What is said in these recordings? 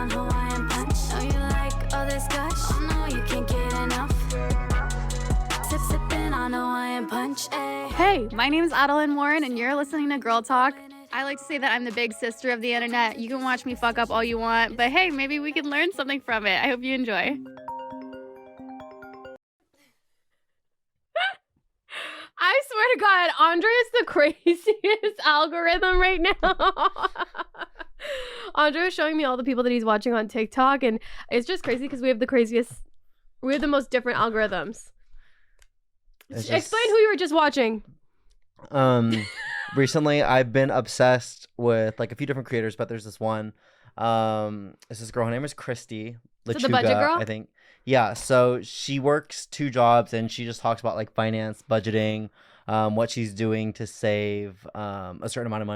on Hawaiian punch. Know you like all this gush. Oh no, you can't get enough. Sipping on Hawaiian punch. Hey, my name is Adelaine Warren, and you're listening to Girl Talk. I like to say that I'm the big sister of the internet. You can watch me fuck up all you want, but hey, maybe we can learn something from it. I hope you enjoy. I swear to God, Andre is the craziest algorithm right now. Andre was showing me all the people that he's watching on TikTok, and it's just crazy because we have the most different algorithms. Explain who you were just watching. Recently I've been obsessed with like a few different creators, but there's this one. It's this girl. Her name is Christy Lechuga, the budget girl? I think. Yeah, so she works 2 jobs and she just talks about like finance, budgeting, what she's doing to save a certain amount of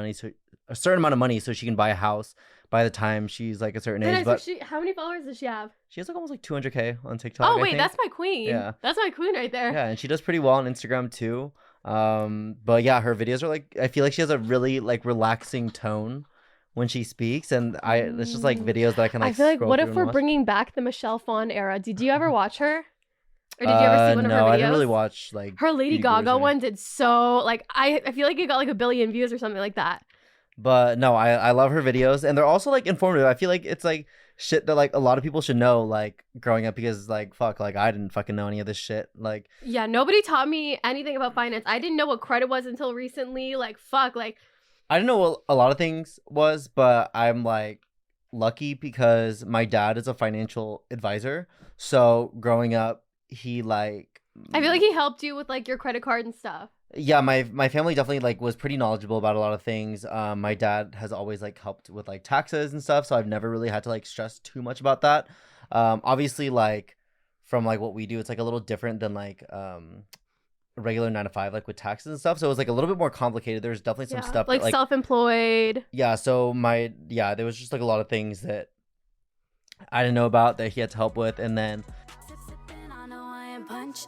money so she can buy a house by the time she's like a certain age. But how many followers does she have? she has like almost like 200K on TikTok. Oh I wait, think. that's my queen. Yeah. That's my queen right there. Yeah, and she does pretty well on Instagram too. But yeah, her videos are like, I feel like she has a really like relaxing tone when she speaks, and it's just like videos that I can like. I feel like, scroll what through if and we're watch. bring back the Michelle Phan era? Did you ever watch her? Or did you ever see one of her videos? No, I didn't really watch like her Lady Gaga one. Did so like I feel like it got like 1 billion views or something like that. But no, I love her videos, and they're also like informative. I feel like it's like shit that like a lot of people should know like growing up, because like fuck, like I didn't fucking know any of this shit. Like yeah, nobody taught me anything about finance. I didn't know what credit was until recently. Like fuck, like I didn't know what a lot of things was, but I'm like lucky because my dad is a financial advisor. So growing up, he like I feel like he helped you with like your credit card and stuff. Yeah, my family definitely like was pretty knowledgeable about a lot of things. My dad has always like helped with like taxes and stuff, so I've never really had to like stress too much about that. Obviously, like from like what we do, it's like a little different than like a regular 9 to 5, like with taxes and stuff. So it was like a little bit more complicated. There's definitely some stuff like that, like self-employed. Yeah, so there was just like a lot of things that I didn't know about that he had to help with, and then. Sipping on Hawaiian punch.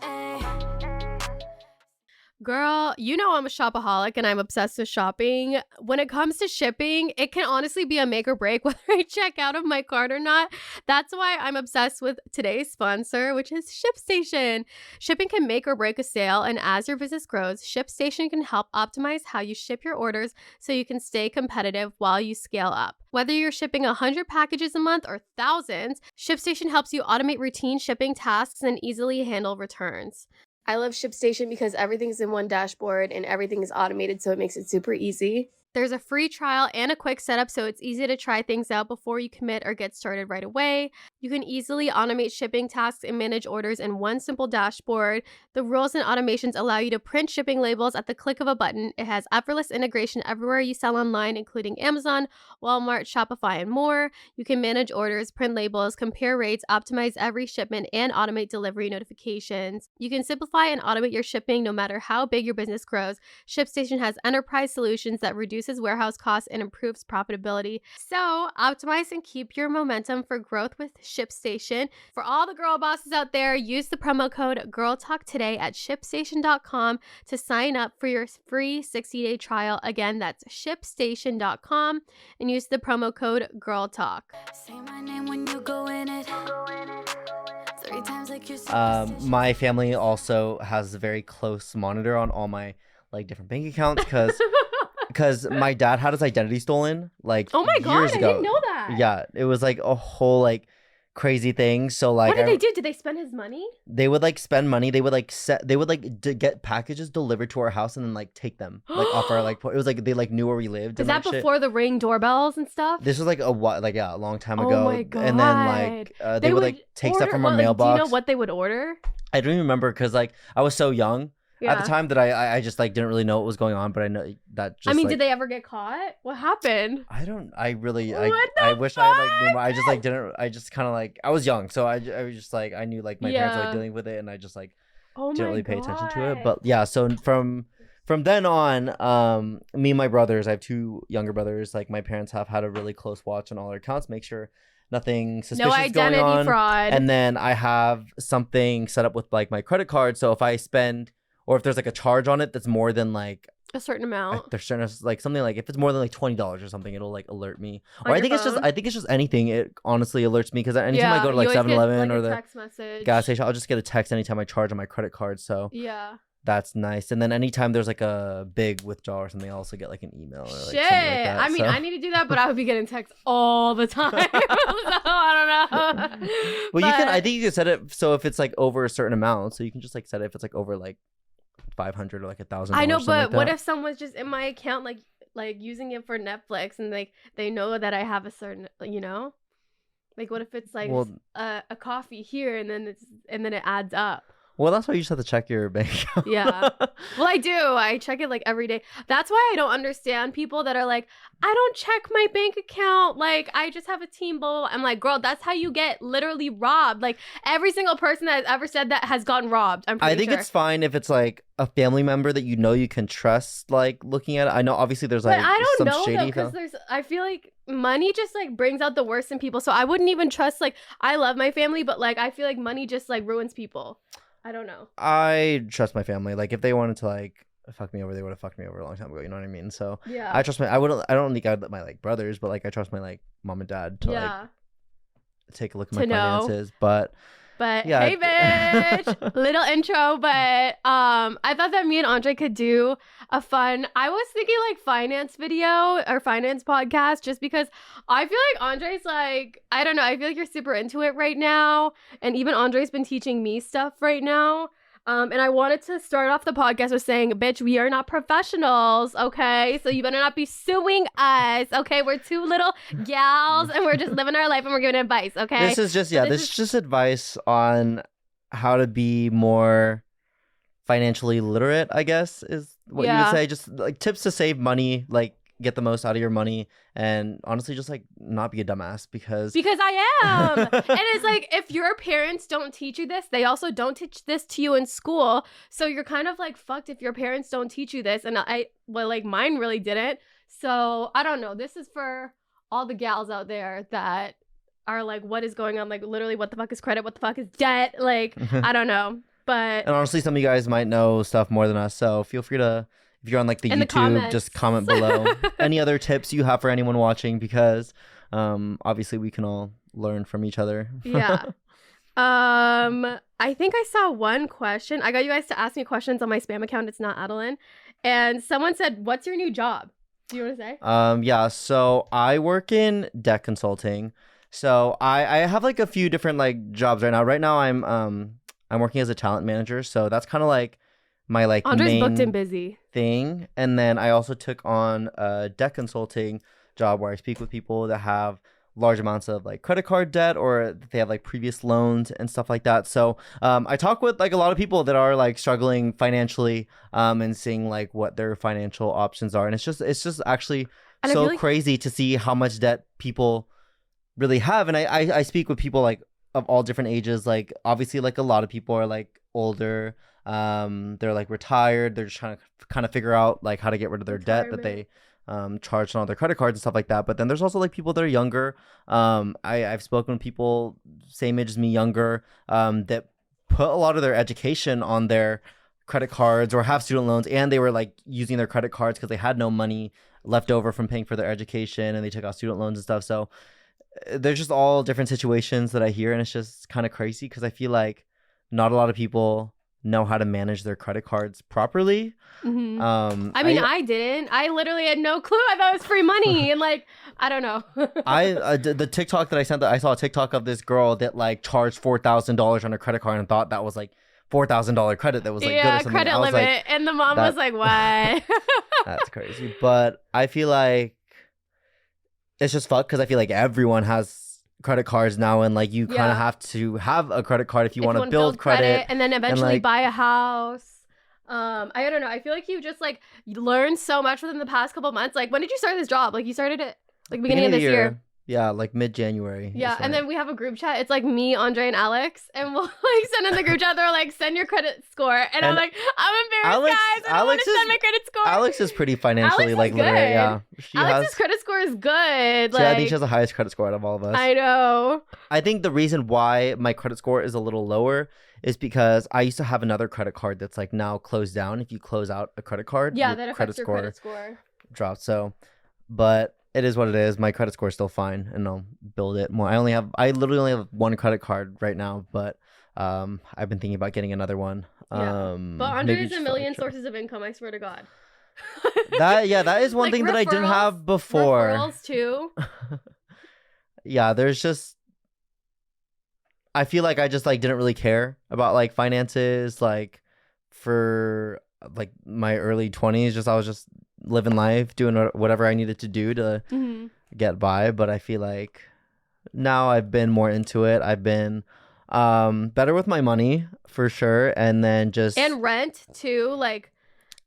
Girl, you know I'm a shopaholic and I'm obsessed with shopping. When it comes to shipping, it can honestly be a make or break whether I check out of my cart or not. That's why I'm obsessed with today's sponsor, which is ShipStation. Shipping can make or break a sale, and as your business grows, ShipStation can help optimize how you ship your orders so you can stay competitive while you scale up. Whether you're shipping 100 packages a month or thousands, ShipStation helps you automate routine shipping tasks and easily handle returns. I love ShipStation because everything's in one dashboard and everything is automated, so it makes it super easy. There's a free trial and a quick setup, so it's easy to try things out before you commit or get started right away. You can easily automate shipping tasks and manage orders in one simple dashboard. The rules and automations allow you to print shipping labels at the click of a button. It has effortless integration everywhere you sell online, including Amazon, Walmart, Shopify, and more. You can manage orders, print labels, compare rates, optimize every shipment, and automate delivery notifications. You can simplify and automate your shipping no matter how big your business grows. ShipStation has enterprise solutions that reduces warehouse costs and improves profitability. So optimize and keep your momentum for growth with ShipStation. For all the girl bosses out there, use the promo code GIRLTALK today at ShipStation.com to sign up for your free 60-day trial. Again, that's ShipStation.com and use the promo code GIRLTALK. Say my name when you go in it. 3 times like you're My family also has a very close monitor on all my like different bank accounts because my dad had his identity stolen like Oh my God, years ago. I didn't know that. Yeah, it was like a whole like crazy thing. So like, what did they do? Did they spend his money? They would like spend money. They would like get packages delivered to our house and then like take them like off our like. It was like they like knew where we lived. Is and, that like, before the Ring doorbells and stuff? This was like a long time Oh ago. my God. And then like they would like take stuff from our mailbox. Do you know what they would order? I don't even remember because like I was so young Yeah. at the time that I just like didn't really know what was going on. But I know that just. I mean, like, did they ever get caught? What happened? I really. What I the wish I like knew fuck? more. I just like didn't. I just kind of like I was young, so I was just like I knew like my parents were Yeah. like dealing with it, and I just like Oh didn't my really pay attention to it. God. But yeah, so from then on, me and my brothers, I have 2 younger brothers. Like my parents have had a really close watch on all our accounts, make sure nothing suspicious No going identity on. fraud. And then I have something set up with like my credit card. So if I spend or if there's like a charge on it that's more than like A certain amount. There's certain like something like if it's more than like $20 or something, it'll like alert me. On Or I your think it's phone? just anything. It honestly alerts me because anytime I go to like you always 7-Eleven get, or like, a the text message. gas station, I'll just get a text anytime I charge on my credit card. So Yeah. that's nice. And then anytime there's like a big withdrawal or something, I also get like an email or like Shit. something like that. I mean, So- I need to do that, but I would be getting texts all the time. So I don't know. Well, you can. I think you can set it so if it's like over a certain amount, so you can just like set it if it's like over like 500 or like $1,000. I know, but like what that. if someone's just in my account, like using it for Netflix, and like they know that I have a certain, like what if it's like Well- a coffee here, and then it adds up. Well, that's why you just have to check your bank account. Yeah. Well, I do. I check it like every day. That's why I don't understand people that are like, I don't check my bank account. Like, I just have a team, blah, blah, blah. I'm like, girl, that's how you get literally robbed. Like, every single person that has ever said that has gotten robbed. I'm pretty I think sure. it's fine if it's like a family member that you can trust, like looking at it. I know obviously there's But like I don't some know, though, shady because I feel like money just like brings out the worst in people. So I wouldn't even trust, like, I love my family, but like, I feel like money just like ruins people. I don't know. I trust my family. Like if they wanted to like fuck me over, they would have fucked me over a long time ago. You know what I mean? So Yeah. I trust I don't think I'd let my like brothers, but like I trust my like mom and dad to like take a look at my To know. finances. But Yeah. Hey, bitch. Little intro, but I thought that me and Andre could do a fun. I was thinking like finance video or finance podcast, just because I feel like Andre's like, I don't know. I feel like you're super into it right now, and even Andre's been teaching me stuff right now. And I wanted to start off the podcast with saying, bitch, we are not professionals, okay? So you better not be suing us, okay? We're two little gals, and we're just living our life, and we're giving advice, okay? this is just advice on how to be more financially literate, I guess, is what you would say. Just like tips to save money, like get the most out of your money, and honestly just like not be a dumbass because I am. And it's like, if your parents don't teach you this, they also don't teach this to you in school. So you're kind of like fucked if your parents don't teach you this. And mine really didn't. So I don't know. This is for all the gals out there that are like, what is going on? Like, literally, what the fuck is credit? What the fuck is debt? Like, I don't know. But and honestly, some of you guys might know stuff more than us, so feel free to, if you're on like the in the YouTube, comments. just comment below any other tips you have for anyone watching, because obviously we can all learn from each other. Yeah. I think I saw one question. I got you guys to ask me questions on my spam account. It's not Adelaine. And someone said, what's your new job? Do you want to say? Yeah, so I work in debt consulting. So I have like a few different like jobs right now. Right now I'm working as a talent manager, so that's kind of like my like Andre's main booked and busy thing. And then I also took on a debt consulting job where I speak with people that have large amounts of like credit card debt, or they have like previous loans and stuff like that. So I talk with like a lot of people that are like struggling financially and seeing like what their financial options are. And it's just actually And I so feel like- crazy to see how much debt people really have. And I speak with people like of all different ages. Like obviously like a lot of people are like older, they're like retired, they're just trying to kind of figure out like how to get rid of their debt that they charged on all their credit cards and stuff like that. But then there's also like people that are younger. I've spoken with people same age as me, younger, that put a lot of their education on their credit cards or have student loans, and they were like using their credit cards because they had no money left over from paying for their education, and they took out student loans and stuff. So there's just all different situations that I hear, and it's just kind of crazy because I feel like not a lot of people know how to manage their credit cards properly. Mm-hmm. I didn't. I literally had no clue. I thought it was free money, and like, I don't know. The TikTok that I sent, I saw a TikTok of this girl that like charged $4,000 on her credit card and thought that was like $4,000 credit that was like good or something. Credit I was limit, like, and the mom was like, "What?" That's crazy. But I feel like it's just fucked because I feel like everyone has credit cards now, and like you kind of have to have a credit card if you want to build credit, and then eventually buy a house. I don't know. I feel like you just like learned so much within the past couple months. Like, when did you start this job? Like, you started it like beginning of this year. Yeah, like mid-January. Yeah, and then we have a group chat. It's like me, Andre, and Alex, and we'll like send in the group chat. They're like, "Send your credit score," and I'm like, "I'm embarrassed, guys. I don't want to send my credit score." Alex is pretty financially Alex is literate. good. Yeah, Alex's credit score is good. I think she has the highest credit score out of all of us. I know. I think the reason why my credit score is a little lower is because I used to have another credit card that's like now closed down. If you close out a credit card, yeah, that affects your credit score. Drops. So, but it is what it is. My credit score is still fine, and I'll build it more. I literally only have one credit card right now, but I've been thinking about getting another one. Yeah. But Andre has a million sources of income. I swear to God. That is one Like thing that I didn't have before. Referrals too. Yeah, there's just. I feel like I just like didn't really care about like finances, like for like my early 20s. I was just living life, doing whatever I needed to do to get by. But I feel like now I've been more into it. I've been better with my money for sure, and then and rent too. Like,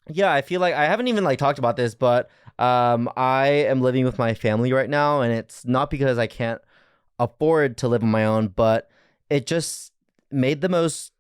yeah, I feel like I haven't even like talked about this, but I am living with my family right now, and it's not because I can't afford to live on my own, but it just made the most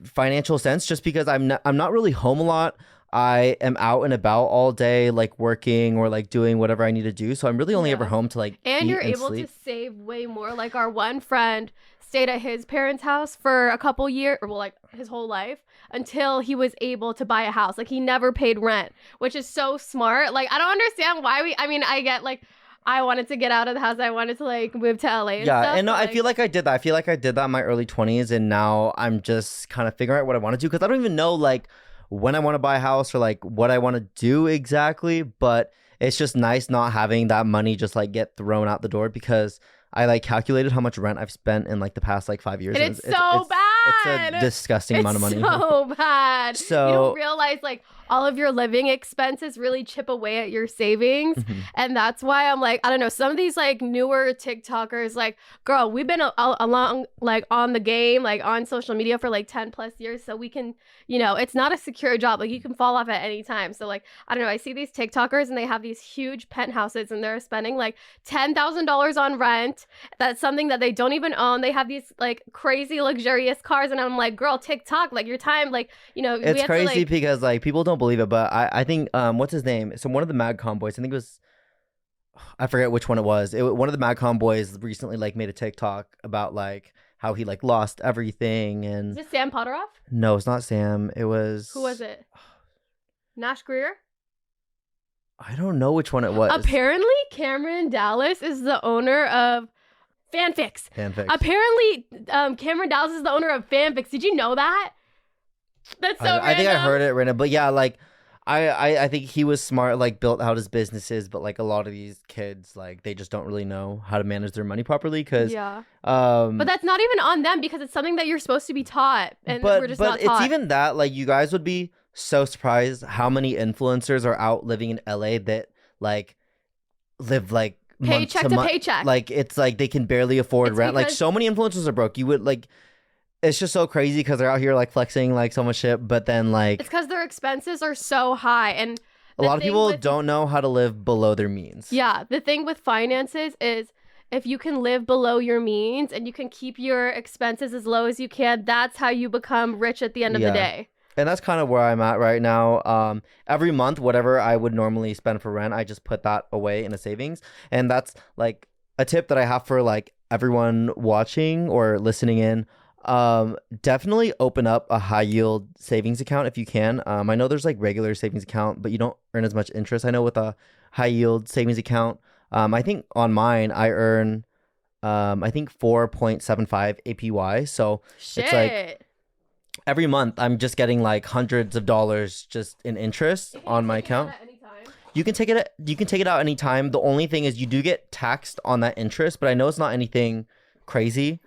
financial sense just because I'm not really home a lot. I am out and about all day, like working or like doing whatever I need to do. So I'm really only ever home to like and eat you're and able sleep. to save way more. Like our one friend stayed at his parents' house for a couple years, or well, like his whole life until he was able to buy a house. Like he never paid rent, which is so smart. Like I don't understand why I mean, I get like, I wanted to get out of the house. I wanted to like move to LA and stuff. And no, I feel like I did that. I feel like I did that in my early 20s, and now I'm just kind of figuring out what I want to do because I don't even know like when I want to buy a house or like what I want to do exactly. But it's just nice not having that money just like get thrown out the door because I like calculated how much rent I've spent in like the past like 5 years. And it's so bad. It's a disgusting amount of money. So bad. So you don't realize like all of your living expenses really chip away at your savings. And that's why I'm like, I don't know, some of these like newer TikTokers, like, girl, we've been along like on the game, like on social media for like 10 plus years. So we can, you know, it's not a secure job. Like you can fall off at any time. So like, I don't know, I see these TikTokers and they have these huge penthouses and they're spending like $10,000 on rent. That's something that they don't even own. They have these like crazy luxurious cars. And I'm like, girl, TikTok, like your time, like, you know, it's we have crazy to, like, because like people don't believe it, but I think what's his name? So one of the MagCon boys, I think it was, I forget which one it was. One of the MagCon boys recently like made a TikTok about like how he like lost everything. And is it Sam Potteroff? No, it's not Sam. It was, who was it? Nash Greer? I don't know which one it was. Apparently Cameron Dallas is the owner of Fanfics. Apparently Cameron Dallas is the owner of Fanfics. Did you know that? That's so random. I think I heard it random, but yeah, like I think he was smart, like built out his businesses, but like a lot of these kids, like they just don't really know how to manage their money properly because but that's not even on them because it's something that you're supposed to be taught, and we're just not taught. It's even that, like you guys would be so surprised how many influencers are out living in LA that like live like paycheck to paycheck. Like it's like they can barely afford rent. Like so many influencers are broke. You would like. It's just so crazy because they're out here like flexing like so much shit, but then like it's because their expenses are so high, and a lot of people don't know how to live below their means. Yeah, the thing with finances is if you can live below your means and you can keep your expenses as low as you can, that's how you become rich at the end of the day. And that's kind of where I'm at right now. Every month, whatever I would normally spend for rent, I just put that away in a savings, and that's like a tip that I have for like everyone watching or listening in. Definitely open up a high yield savings account if you can. I know there's like regular savings account, but you don't earn as much interest. I know with a high yield savings account, I think on mine I earn I think 4.75 APY. So it's like every month I'm just getting like hundreds of dollars just in interest on my account. You can take it out anytime. The only thing is you do get taxed on that interest, but I know it's not anything crazy.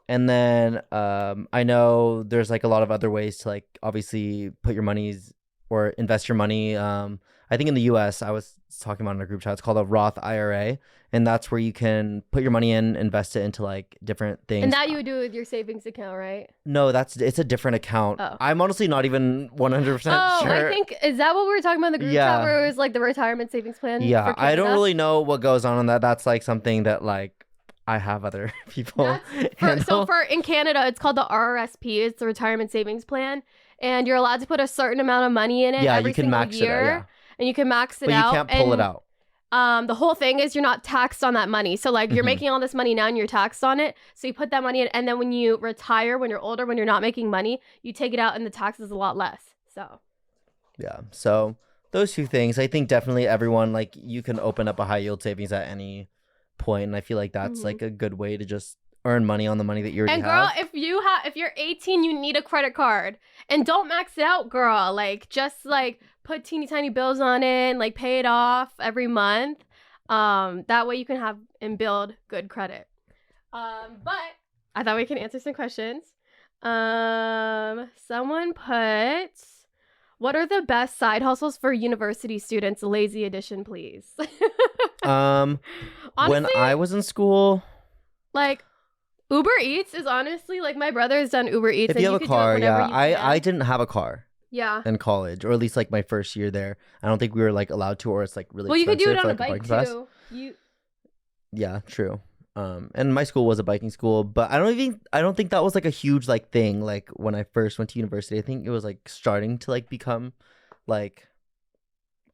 And then I know there's like a lot of other ways to like obviously put your monies or invest your money. I think in the US, I was talking about in a group chat, it's called a Roth IRA. And that's where you can put your money in, invest it into like different things. And that you would do with your savings account, right? No, it's a different account. Oh. I'm honestly not even 100% sure. I think, is that what we were talking about in the group chat where it was like the retirement savings plan? Yeah, for I don't Canada? really know what goes on that. That's like something that like I have other people. So in Canada, it's called the RRSP. It's the retirement savings plan. And you're allowed to put a certain amount of money in it every you can single max year. it out, And you can max it but out. You can't pull it out. The whole thing is you're not taxed on that money. So like you're making all this money now and you're taxed on it. So you put that money in, and then when you retire, when you're older, when you're not making money, you take it out and the tax is a lot less. So yeah. So those two things, I think definitely everyone, like, you can open up a high yield savings at any point, and I feel like that's like a good way to just earn money on the money that you already have. And girl, if you're 18, you need a credit card, and don't max it out, girl. Like just like put teeny tiny bills on it and like pay it off every month. That way you can have and build good credit. But I thought we can answer some questions. Someone put, what are the best side hustles for university students? Lazy edition, please. Honestly, when I was in school, like Uber Eats is honestly like my brother has done Uber Eats. If you have a car, yeah. I didn't have a car. Yeah. In college, or at least like my first year there. I don't think we were like allowed to, or it's like really you could do it on for, a like, bike too. You. Yeah, true. And my school was a biking school, but I don't think that was like a huge like thing. Like when I first went to university, I think it was like starting to like become like,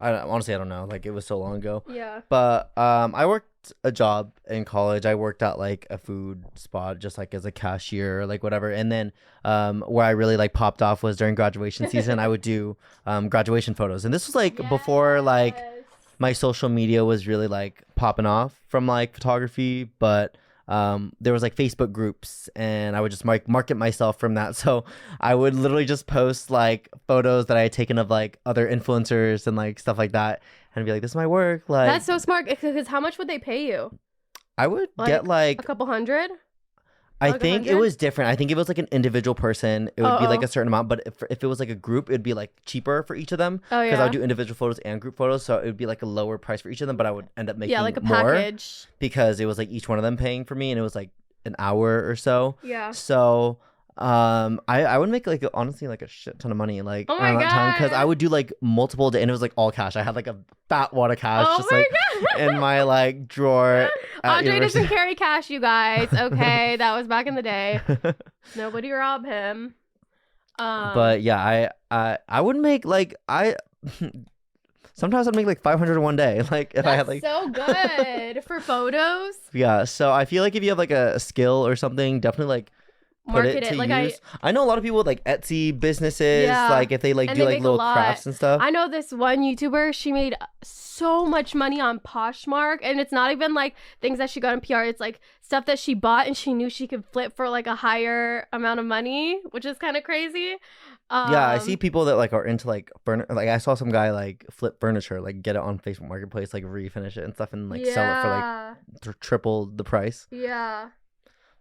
honestly, I don't know. Like it was so long ago. Yeah. But I worked a job in college. I worked at like a food spot, just like as a cashier or like whatever. And then where I really like popped off was during graduation season. I would do graduation photos, and this was like before like my social media was really like popping off from like photography, but there was like Facebook groups, and I would just market myself from that. So I would literally just post like photos that I had taken of like other influencers and like stuff like that, and be like, this is my work. Like, that's so smart, because how much would they pay you? I would get like a couple hundred. I think it was different. I think if it was like an individual person, it would be like a certain amount. But if it was like a group, it would be like cheaper for each of them. Oh, yeah. Because I would do individual photos and group photos. So it would be like a lower price for each of them. But I would end up making like a more package. Because it was like each one of them paying for me. And it was like an hour or so. Yeah. So I would make like honestly like a shit ton of money like around that time, because I would do like multiple days, and it was like all cash. I had like a fat wad of cash just like in my like drawer. Andre doesn't carry cash, you guys. Okay, that was back in the day. Nobody rob him. But yeah, I would make like sometimes I'd make like 500 in one day. Like if I had like so good for photos. Yeah, so I feel like if you have like a skill or something, definitely like market it. Like use. I know a lot of people with like Etsy businesses, like if they like do like little crafts and stuff. I know this one YouTuber, she made so much money on Poshmark, and it's not even like things that she got in PR. It's like stuff that she bought and she knew she could flip for like a higher amount of money, which is kind of crazy. Yeah, I see people that like are into like like I saw some guy like flip furniture, like get it on Facebook Marketplace, like refinish it and stuff, and like sell it for like triple the price. Yeah.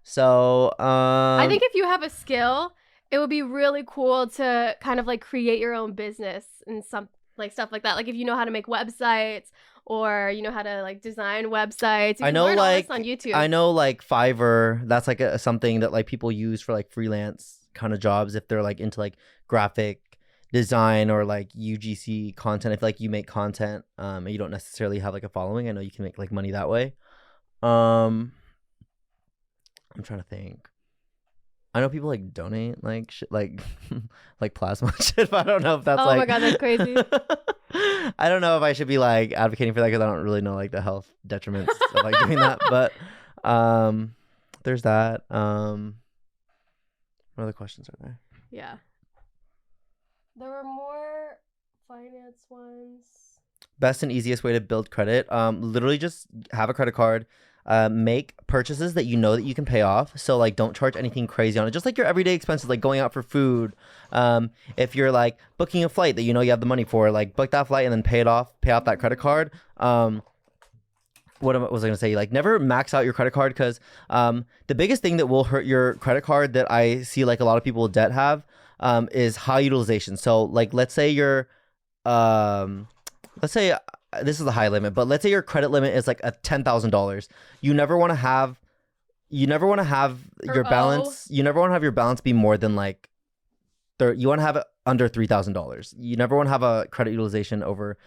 So I think if you have a skill, it would be really cool to kind of like create your own business and some like stuff like that. Like if you know how to make websites, or you know how to like design websites. You I know learn like all this on YouTube. I know like Fiverr, that's like something that like people use for like freelance kind of jobs if they're like into like graphic design or like UGC content. If like you make content and you don't necessarily have like a following, I know you can make like money that way. I'm trying to think. I know people like donate like shit, like like plasma shit, but I don't know if that's my god, that's crazy. I don't know if I should be like advocating for that, because I don't really know like the health detriments of like doing that. But there's that. What other questions are there? Yeah. There were more finance ones. Best and easiest way to build credit. Literally just have a credit card. Make purchases that you know that you can pay off. So like don't charge anything crazy on it. Just like your everyday expenses, like going out for food. If you're like booking a flight that you know you have the money for, like book that flight and then pay off that credit card. What was I gonna say? Like never max out your credit card, because the biggest thing that will hurt your credit card that I see like a lot of people with debt have is high utilization. So like let's say you're let's say this is the high limit, but let's say your credit limit is like a $10,000. You never want to have your balance. You never want to have your balance be more than like you want to have it under $3,000. You never want to have a credit utilization over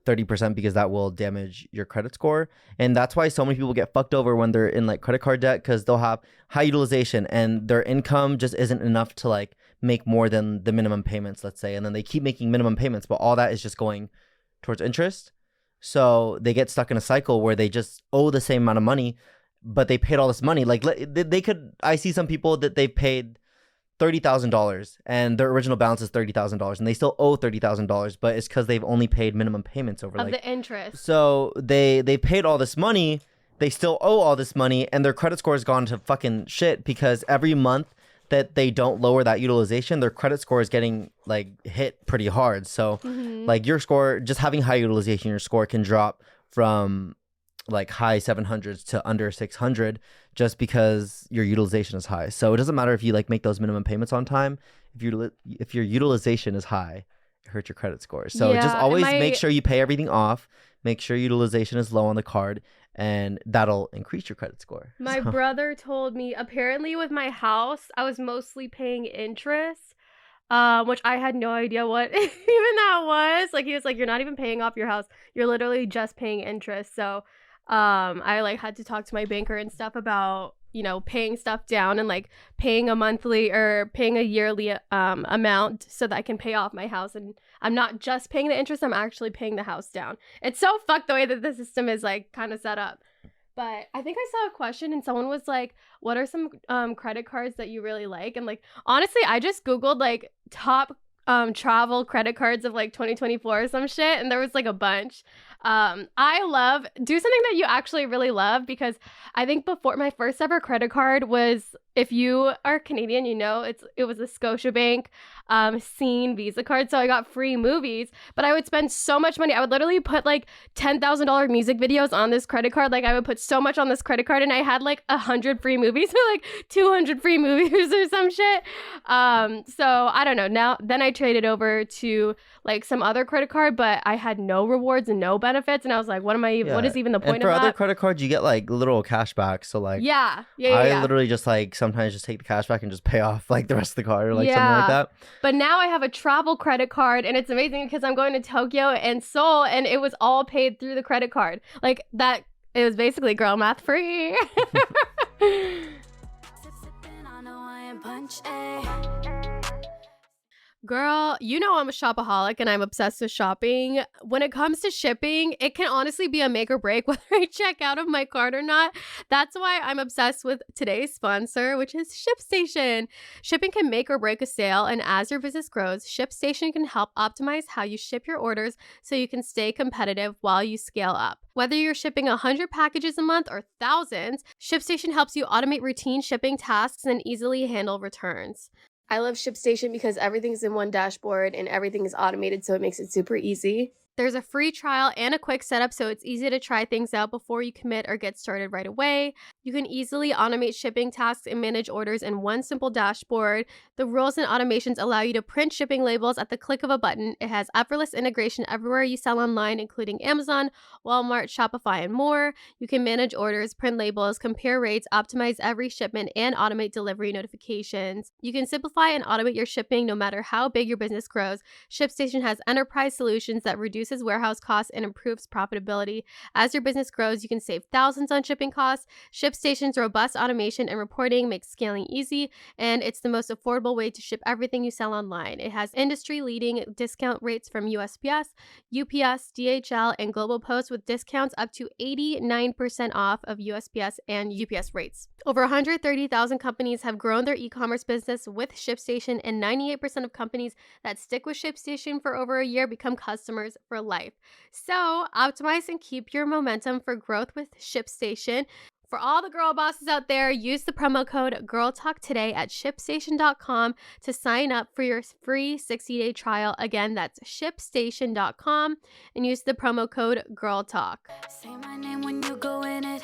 30% because that will damage your credit score. And that's why so many people get fucked over when they're in like credit card debt, because they'll have high utilization and their income just isn't enough to like make more than the minimum payments, let's say. And then they keep making minimum payments, but all that is just going towards interest. So they get stuck in a cycle where they just owe the same amount of money, but they paid all this money. Like I see some people that they've paid $30,000 and their original balance is $30,000 and they still owe $30,000, but it's because they've only paid minimum payments over of the interest. So they paid all this money, they still owe all this money, and their credit score has gone to fucking shit because every month that they don't lower that utilization, their credit score is getting like hit pretty hard. So like your score, just having high utilization, your score can drop from like high 700s to under 600 just because your utilization is high. So it doesn't matter if you like make those minimum payments on time. If your utilization is high, it hurts your credit score. So just always make sure you pay everything off. Make sure utilization is low on the card, and that'll increase your credit score. My brother told me apparently with my house, I was mostly paying interest, which I had no idea what even that was. Like he was like, you're not even paying off your house. You're literally just paying interest. So I like had to talk to my banker and stuff about, you know, paying stuff down and like paying a monthly or paying a yearly amount so that I can pay off my house, and I'm not just paying the interest, I'm actually paying the house down. It's so fucked the way that the system is like kind of set up. But I think I saw a question and someone was like, what are some credit cards that you really like? And like honestly, I just googled like top travel credit cards of like 2024 or some shit, and there was like a bunch. I do something that you actually really love, because I think before my first ever credit card was, if you are Canadian, you know, it was a Scotiabank Scene Visa card, so I got free movies. But I would spend so much money. I would literally put like $10,000 music videos on this credit card. Like I would put so much on this credit card, and I had like 100 free movies or like 200 free movies or some shit. So I don't know. Then I traded over to like some other credit card, but I had no rewards and no benefits, and I was like, what is even the point of that? And for other credit cards, you get like little cash back. So like I literally just like sometimes just take the cash back and just pay off like the rest of the card or like something like that. But now I have a travel credit card, and it's amazing because I'm going to Tokyo and Seoul, and it was all paid through the credit card. Like that, it was basically girl math free. Girl, you know I'm a shopaholic and I'm obsessed with shopping. When it comes to shipping, it can honestly be a make or break whether I check out of my cart or not. That's why I'm obsessed with today's sponsor, which is ShipStation. Shipping can make or break a sale, and as your business grows, ShipStation can help optimize how you ship your orders so you can stay competitive while you scale up. Whether you're shipping 100 packages a month or thousands, ShipStation helps you automate routine shipping tasks and easily handle returns. I love ShipStation because everything's in one dashboard and everything is automated, so it makes it super easy. There's a free trial and a quick setup, so it's easy to try things out before you commit or get started right away. You can easily automate shipping tasks and manage orders in one simple dashboard. The rules and automations allow you to print shipping labels at the click of a button. It has effortless integration everywhere you sell online, including Amazon, Walmart, Shopify, and more. You can manage orders, print labels, compare rates, optimize every shipment, and automate delivery notifications. You can simplify and automate your shipping no matter how big your business grows. ShipStation has enterprise solutions that reduces warehouse costs and improves profitability. As your business grows, you can save thousands on shipping costs. ShipStation's robust automation and reporting makes scaling easy, and it's the most affordable way to ship everything you sell online. It has industry-leading discount rates from USPS, UPS, DHL, and Global Post, with discounts up to 89% off of USPS and UPS rates. Over 130,000 companies have grown their e-commerce business with ShipStation, and 98% of companies that stick with ShipStation for over a year become customers for life. So optimize and keep your momentum for growth with ShipStation. For all the girl bosses out there, use the promo code GIRLTALK today at ShipStation.com to sign up for your free 60-day trial. Again, that's ShipStation.com, and use the promo code GIRLTALK. Say my name when you go in it.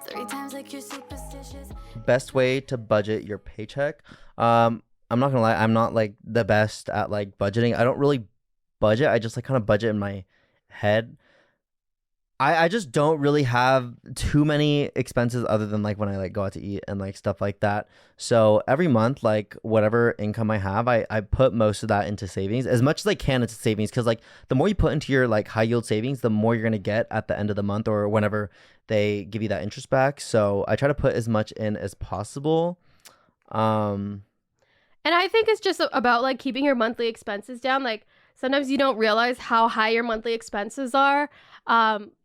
3 times like you're superstitious. Best way to budget your paycheck. I'm not gonna lie, I'm not like the best at like budgeting. I don't really budget. I just like kind of budget in my head. I just don't really have too many expenses other than like when I like go out to eat and like stuff like that. So every month, like whatever income I have, I put most of that into savings as much as I can into savings, because like the more you put into your like high yield savings, the more you're gonna get at the end of the month or whenever they give you that interest back. So I try to put as much in as possible. And I think it's just about like keeping your monthly expenses down. Like sometimes you don't realize how high your monthly expenses are.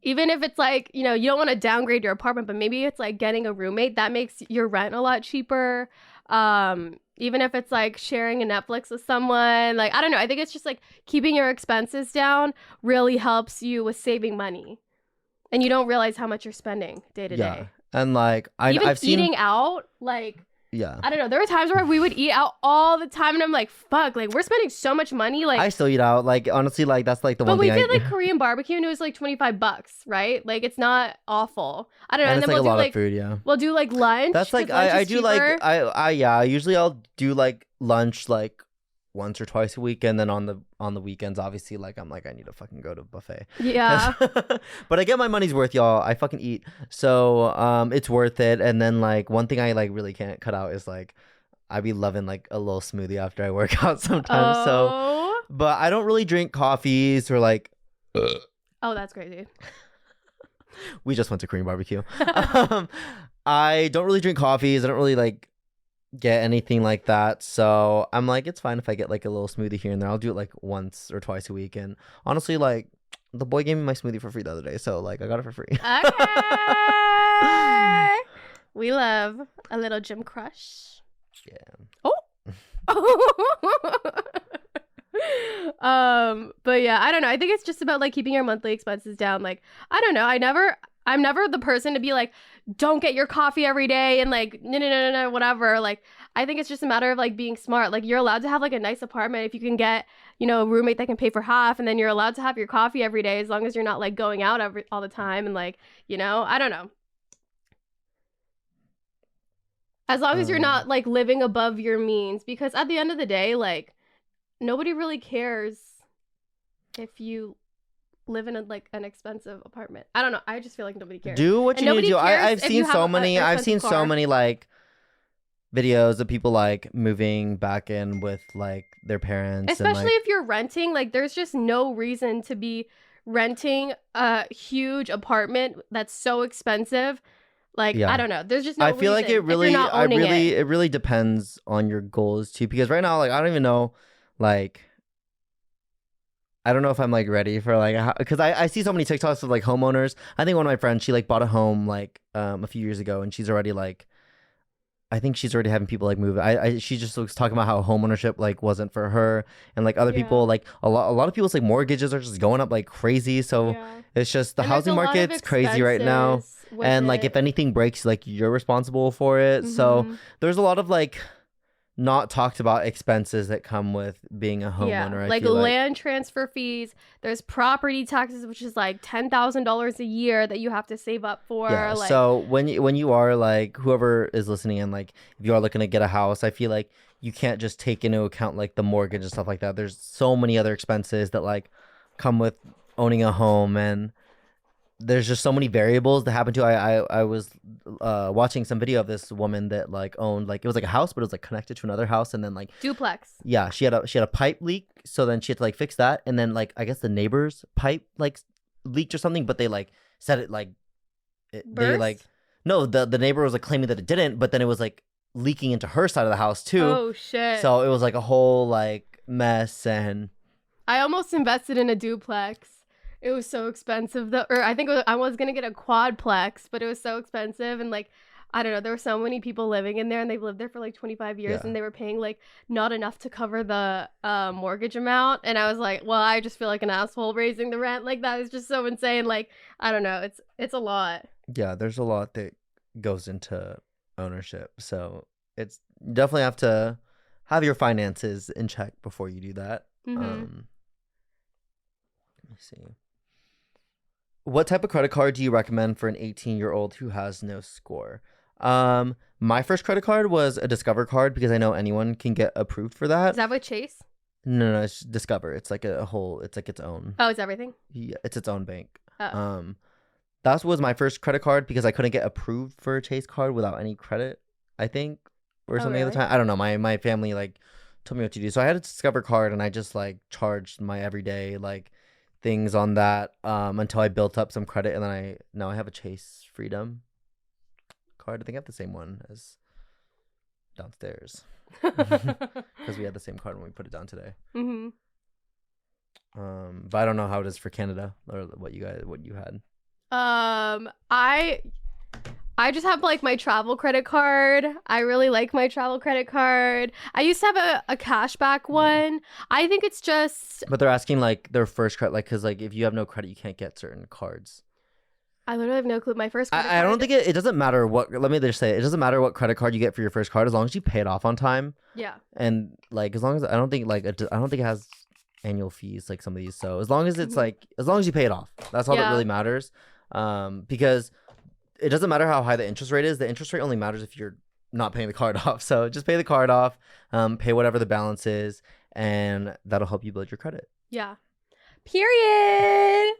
Even if it's like, you know, you don't want to downgrade your apartment, but maybe it's like getting a roommate that makes your rent a lot cheaper. Even if it's like sharing a Netflix with someone, like, I don't know. I think it's just like keeping your expenses down really helps you with saving money. And you don't realize how much you're spending day to day. And like I've seen eating out, like, I don't know. There were times where we would eat out all the time, and I'm like, fuck, like we're spending so much money. Like I still eat out. Like honestly, like that's like the one thing. But we did like Korean barbecue, and it was like $25, right? Like it's not awful. I don't know. And then it's like we'll a do lot like of food, yeah. We'll do like lunch. That's like lunch I is do cheaper. like I usually I'll do like lunch like once or twice a week, and then on the weekends obviously like I'm like I need to fucking go to a buffet. Yeah. But I get my money's worth, y'all. I fucking eat. So it's worth it. And then like one thing I like really can't cut out is like I be loving like a little smoothie after I work out sometimes. So but I don't really drink coffees or like Oh, that's crazy. We just went to Korean barbecue. I don't really drink coffees. I don't really like get anything like that. So I'm like, it's fine if I get like a little smoothie here and there. I'll do it like once or twice a week. And honestly, like the boy gave me my smoothie for free the other day. So like I got it for free. Okay. We love a little gym crush. Yeah. But yeah, I don't know. I think it's just about like keeping your monthly expenses down. Like, I don't know. I'm never the person to be like, don't get your coffee every day and like, no, whatever. Like, I think it's just a matter of like being smart. Like, you're allowed to have like a nice apartment if you can get, you know, a roommate that can pay for half, and then you're allowed to have your coffee every day as long as you're not like going out all the time and like, you know, I don't know. As long as you're not like living above your means, because at the end of the day, like nobody really cares if you live in an expensive apartment. I don't know. I just feel like nobody cares. Do what you need to do. I've seen so many. I've seen so many like videos of people like moving back in with like their parents, especially and, like, if you're renting. Like, there's just no reason to be renting a huge apartment that's so expensive. Like, I don't know. There's just no reason. I feel like it really depends on your goals too. Because right now, like, I don't even know, like, I don't know if I'm like ready for like, because I see so many TikToks of like homeowners. I think one of my friends, she like bought a home like a few years ago, and she's already like, I think she's already having people like move. She just was talking about how homeownership like wasn't for her, and like other people, like a lot of people's like mortgages are just going up like crazy. So it's just the housing market's crazy right now. And like if anything breaks, like you're responsible for it. So there's a lot of like not talked about expenses that come with being a homeowner. Like land transfer fees. There's property taxes, which is like $10,000 a year that you have to save up for. Yeah. Like, so when you are like, whoever is listening, and like if you are looking to get a house, I feel like you can't just take into account like the mortgage and stuff like that. There's so many other expenses that like come with owning a home, and there's just so many variables that happen to. I was watching some video of this woman that like owned, like, it was like a house, but it was like connected to another house, and then like duplex. Yeah, she had a pipe leak, so then she had to like fix that, and then like I guess the neighbor's pipe like leaked or something, but they like said it like they like no, the neighbor was like claiming that it didn't, but then it was like leaking into her side of the house too. Oh shit. So it was like a whole like mess. And I almost invested in a duplex. It was so expensive though, or I think I was gonna get a quadplex, but it was so expensive, and like, I don't know, there were so many people living in there, and they've lived there for like 25 years, and they were paying like not enough to cover the mortgage amount, and I was like, well, I just feel like an asshole raising the rent. Like, that is just so insane. Like, I don't know, it's a lot. Yeah, there's a lot that goes into ownership, so it's definitely have to have your finances in check before you do that. Let me see. What type of credit card do you recommend for an 18-year-old who has no score? My first credit card was a Discover card, because I know anyone can get approved for that. Is that with Chase? No, it's Discover. It's like a whole. It's like its own. Oh, it's everything? Yeah, it's its own bank. Oh. That was my first credit card because I couldn't get approved for a Chase card without any credit, I think, or something at really? the time. I don't know. My family like told me what to do, so I had a Discover card and I just like charged my everyday like things on that until I built up some credit, and then now I have a Chase Freedom card. I think I have the same one as downstairs because we had the same card when we put it down today. Mm-hmm. But I don't know how it is for Canada or what you had. I just have like my travel credit card. I really like my travel credit card. I used to have a cashback one. I think it's just. But they're asking like their first credit, like, because like if you have no credit, you can't get certain cards. I literally have no clue. My first credit I card. don't think it doesn't matter what. Let me just say it doesn't matter what credit card you get for your first card as long as you pay it off on time. Yeah. And like as long as I don't think it has annual fees like some of these. So as long as it's like as long as you pay it off, that's all that really matters. Because it doesn't matter how high the interest rate is. The interest rate only matters if you're not paying the card off. So just pay the card off, pay whatever the balance is, and that'll help you build your credit. Yeah. Period.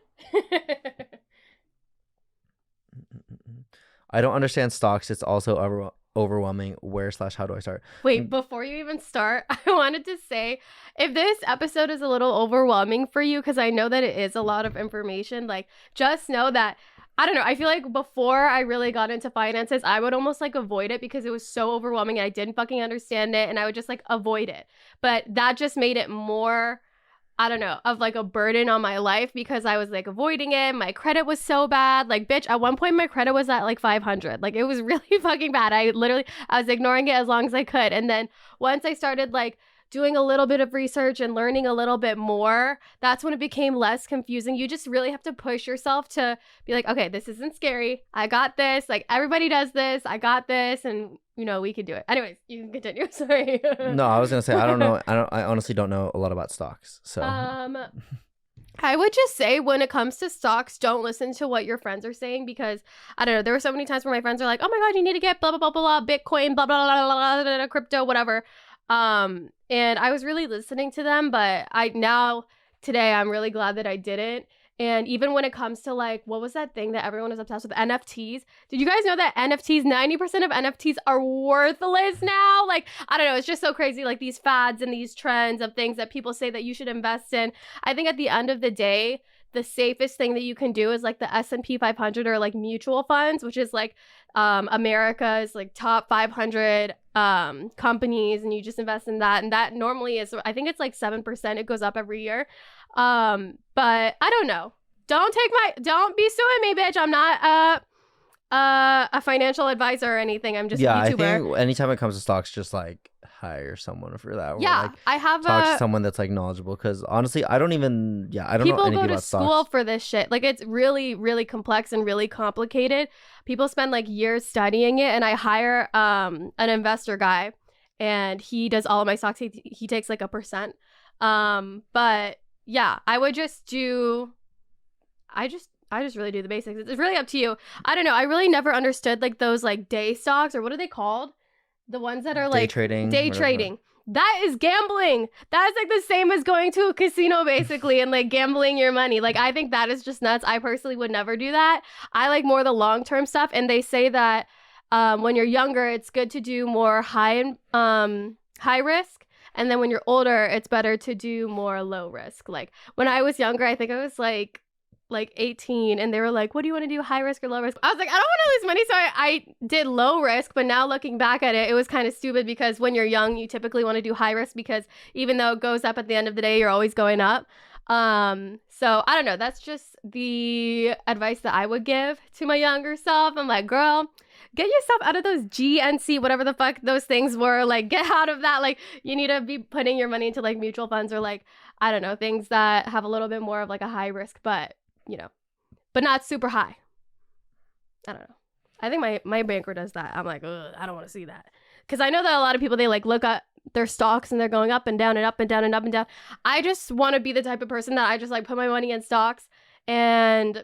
I don't understand stocks. It's also overwhelming. Where/how do I start? Wait, before you even start, I wanted to say if this episode is a little overwhelming for you, because I know that it is a lot of information, like just know that, I don't know, I feel like before I really got into finances, I would almost like avoid it because it was so overwhelming and I didn't fucking understand it and I would just like avoid it. But that just made it more, I don't know, of like a burden on my life because I was like avoiding it. My credit was so bad. Like, bitch, at one point my credit was at like 500. Like, it was really fucking bad. I was ignoring it as long as I could. And then once I started like doing a little bit of research and learning a little bit more, that's when it became less confusing. You just really have to push yourself to be like, okay, this isn't scary. I got this. Like, everybody does this. I got this. And, you know, we can do it. Anyways, you can continue. Sorry. No, I was going to say, I don't know. I honestly don't know a lot about stocks. So. I would just say when it comes to stocks, don't listen to what your friends are saying because, I don't know, there were so many times where my friends are like, oh my God, you need to get blah, blah, blah, blah, blah, Bitcoin, blah, blah, blah, blah, blah, blah, crypto, whatever. And I was really listening to them, but today I'm really glad that I didn't. And even when it comes to like, what was that thing that everyone was obsessed with? NFTs. Did you guys know that 90% of NFTs are worthless now? Like, I don't know. It's just so crazy. Like these fads and these trends of things that people say that you should invest in. I think at the end of the day, the safest thing that you can do is like the S&P 500 or like mutual funds, which is like America's like top 500 companies, and you just invest in that. And that normally is, I think it's like 7%. It goes up every year. But I don't know. Don't be suing me, bitch. I'm not a financial advisor or anything. I'm just a YouTuber. I think anytime it comes to stocks, just like hire someone for that. Yeah, like, I have talk to someone that's like knowledgeable, because honestly, I don't know anything about stocks. People go to school for this shit. Like, it's really, really complex and really complicated. People spend like years studying it, and I hire an investor guy, and he does all of my stocks. He takes like 1%. But yeah, I would just do. I just really do the basics. It's really up to you. I don't know. I really never understood like those like day stocks, or what are they called? The ones that are like day trading. That is gambling. That is like the same as going to a casino basically and like gambling your money. Like, I think that is just nuts. I personally would never do that. I like more the long-term stuff. And they say that when you're younger, it's good to do more high risk. And then when you're older, it's better to do more low risk. Like when I was younger, I think I was like 18, and they were like, what do you want to do, high risk or low risk? I was like, I don't want to lose money, so I did low risk. But now looking back at it, it was kind of stupid, because when you're young, you typically want to do high risk, because even though it goes up at the end of the day, you're always going up. So I don't know, that's just the advice that I would give to my younger self. I'm like, girl, get yourself out of those GNC, whatever the fuck those things were. Like, get out of that. Like, you need to be putting your money into like mutual funds, or like, I don't know, things that have a little bit more of like a high risk, but but not super high. I don't know. I think my banker does that. I'm like, ugh, I don't want to see that. Because I know that a lot of people, they like look at their stocks and they're going up and down and up and down and up and down. I just want to be the type of person that I just like put my money in stocks, and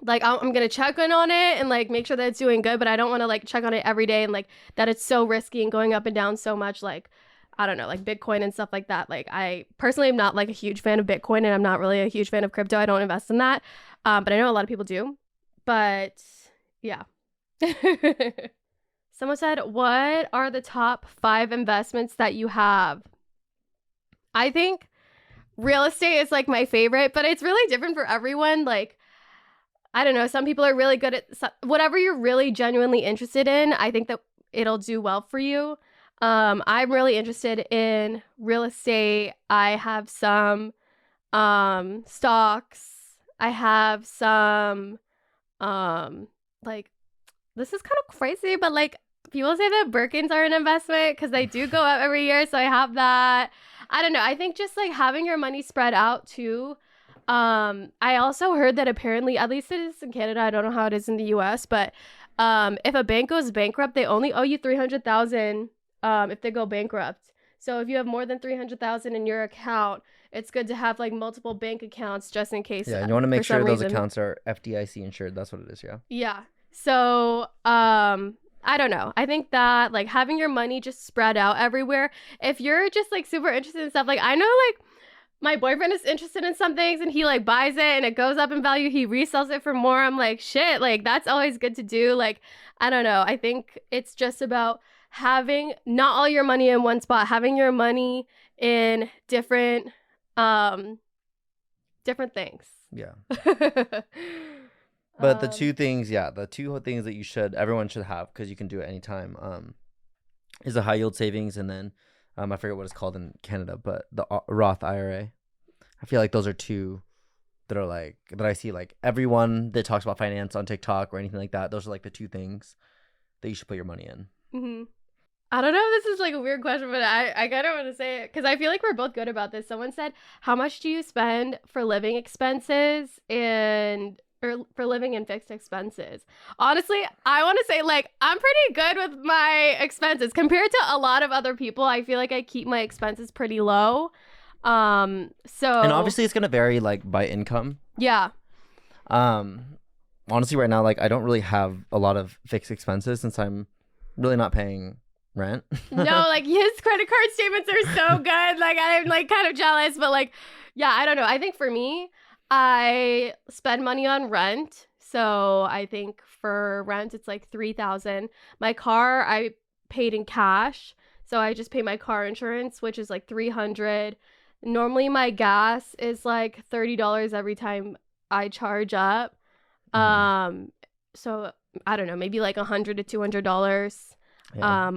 like I'm going to check in on it and like make sure that it's doing good, but I don't want to like check on it every day and like that it's so risky and going up and down so much. Like, I don't know, like Bitcoin and stuff like that. Like I personally am not like a huge fan of Bitcoin, and I'm not really a huge fan of crypto. I don't invest in that. But I know a lot of people do. But yeah. Someone said, what are the top 5 investments that you have? I think real estate is like my favorite, but it's really different for everyone. Like, I don't know. Some people are really good at whatever you're really genuinely interested in. I think that it'll do well for you. I'm really interested in real estate. I have some stocks. I have some like, this is kind of crazy, but like people say that Birkins are an investment because they do go up every year. So I have that. I don't know. I think just like having your money spread out too. I also heard that apparently, at least it is in Canada, I don't know how it is in the US, but if a bank goes bankrupt, they only owe you $300,000 if they go bankrupt. So if you have more than $300,000 in your account, it's good to have like multiple bank accounts just in case. Yeah, and you want to make sure those accounts are FDIC insured. That's what it is. Yeah. Yeah. So I don't know. I think that like having your money just spread out everywhere. If you're just like super interested in stuff, like I know like my boyfriend is interested in some things and he like buys it and it goes up in value. He resells it for more. I'm like, shit, like that's always good to do. Like, I don't know. I think it's just about having not all your money in one spot, having your money in different things. Yeah. But the two things that everyone should have, because you can do it anytime, is a high yield savings, and then I forget what it's called in Canada, but the Roth IRA. I feel like those are two that are like, that I see like everyone that talks about finance on TikTok or anything like that. Those are like the two things that you should put your money in. Mm-hmm. I don't know if this is like a weird question, but I kind of want to say it because I feel like we're both good about this. Someone said, how much do you spend for living expenses or for living and fixed expenses? Honestly, I want to say like I'm pretty good with my expenses compared to a lot of other people. I feel like I keep my expenses pretty low. So and obviously it's gonna vary like by income. Yeah. Honestly, right now, like I don't really have a lot of fixed expenses since I'm really not paying rent. No, like his credit card statements are so good. Like I'm like kind of jealous, but like, yeah, I don't know. I think for me, I spend money on rent. So I think for rent, it's like $3,000. My car, I paid in cash. So I just pay my car insurance, which is like $300. Normally my gas is like $30 every time I charge up. So I don't know, maybe like $100 to $200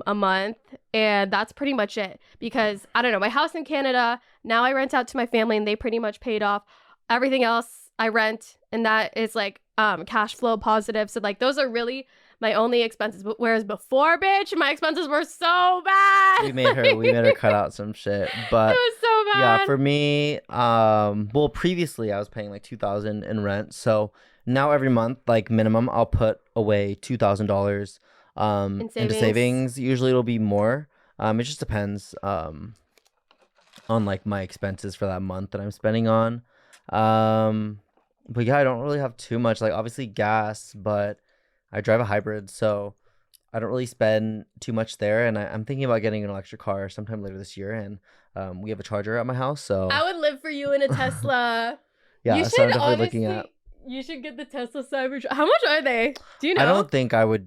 a month. And that's pretty much it. Because I don't know, my house in Canada, now I rent out to my family and they pretty much paid off. Everything else I rent, and that is like cash flow positive. So like those are really my only expenses. But whereas before, bitch, my expenses were so bad. We made her cut out some shit. But it was so bad. Yeah, for me, well, previously I was paying like $2,000 in rent. So now every month, like minimum, I'll put away $2,000 into savings. Usually it'll be more. It just depends on like my expenses for that month that I'm spending on. But yeah, I don't really have too much, like obviously gas, but I drive a hybrid, so I don't really spend too much there. And I'm thinking about getting an electric car sometime later this year, and we have a charger at my house, so I would live for you in a Tesla. Yeah, so I'm definitely looking at. You should get the Tesla Cybertruck. How much are they? Do you know? I don't think I'm a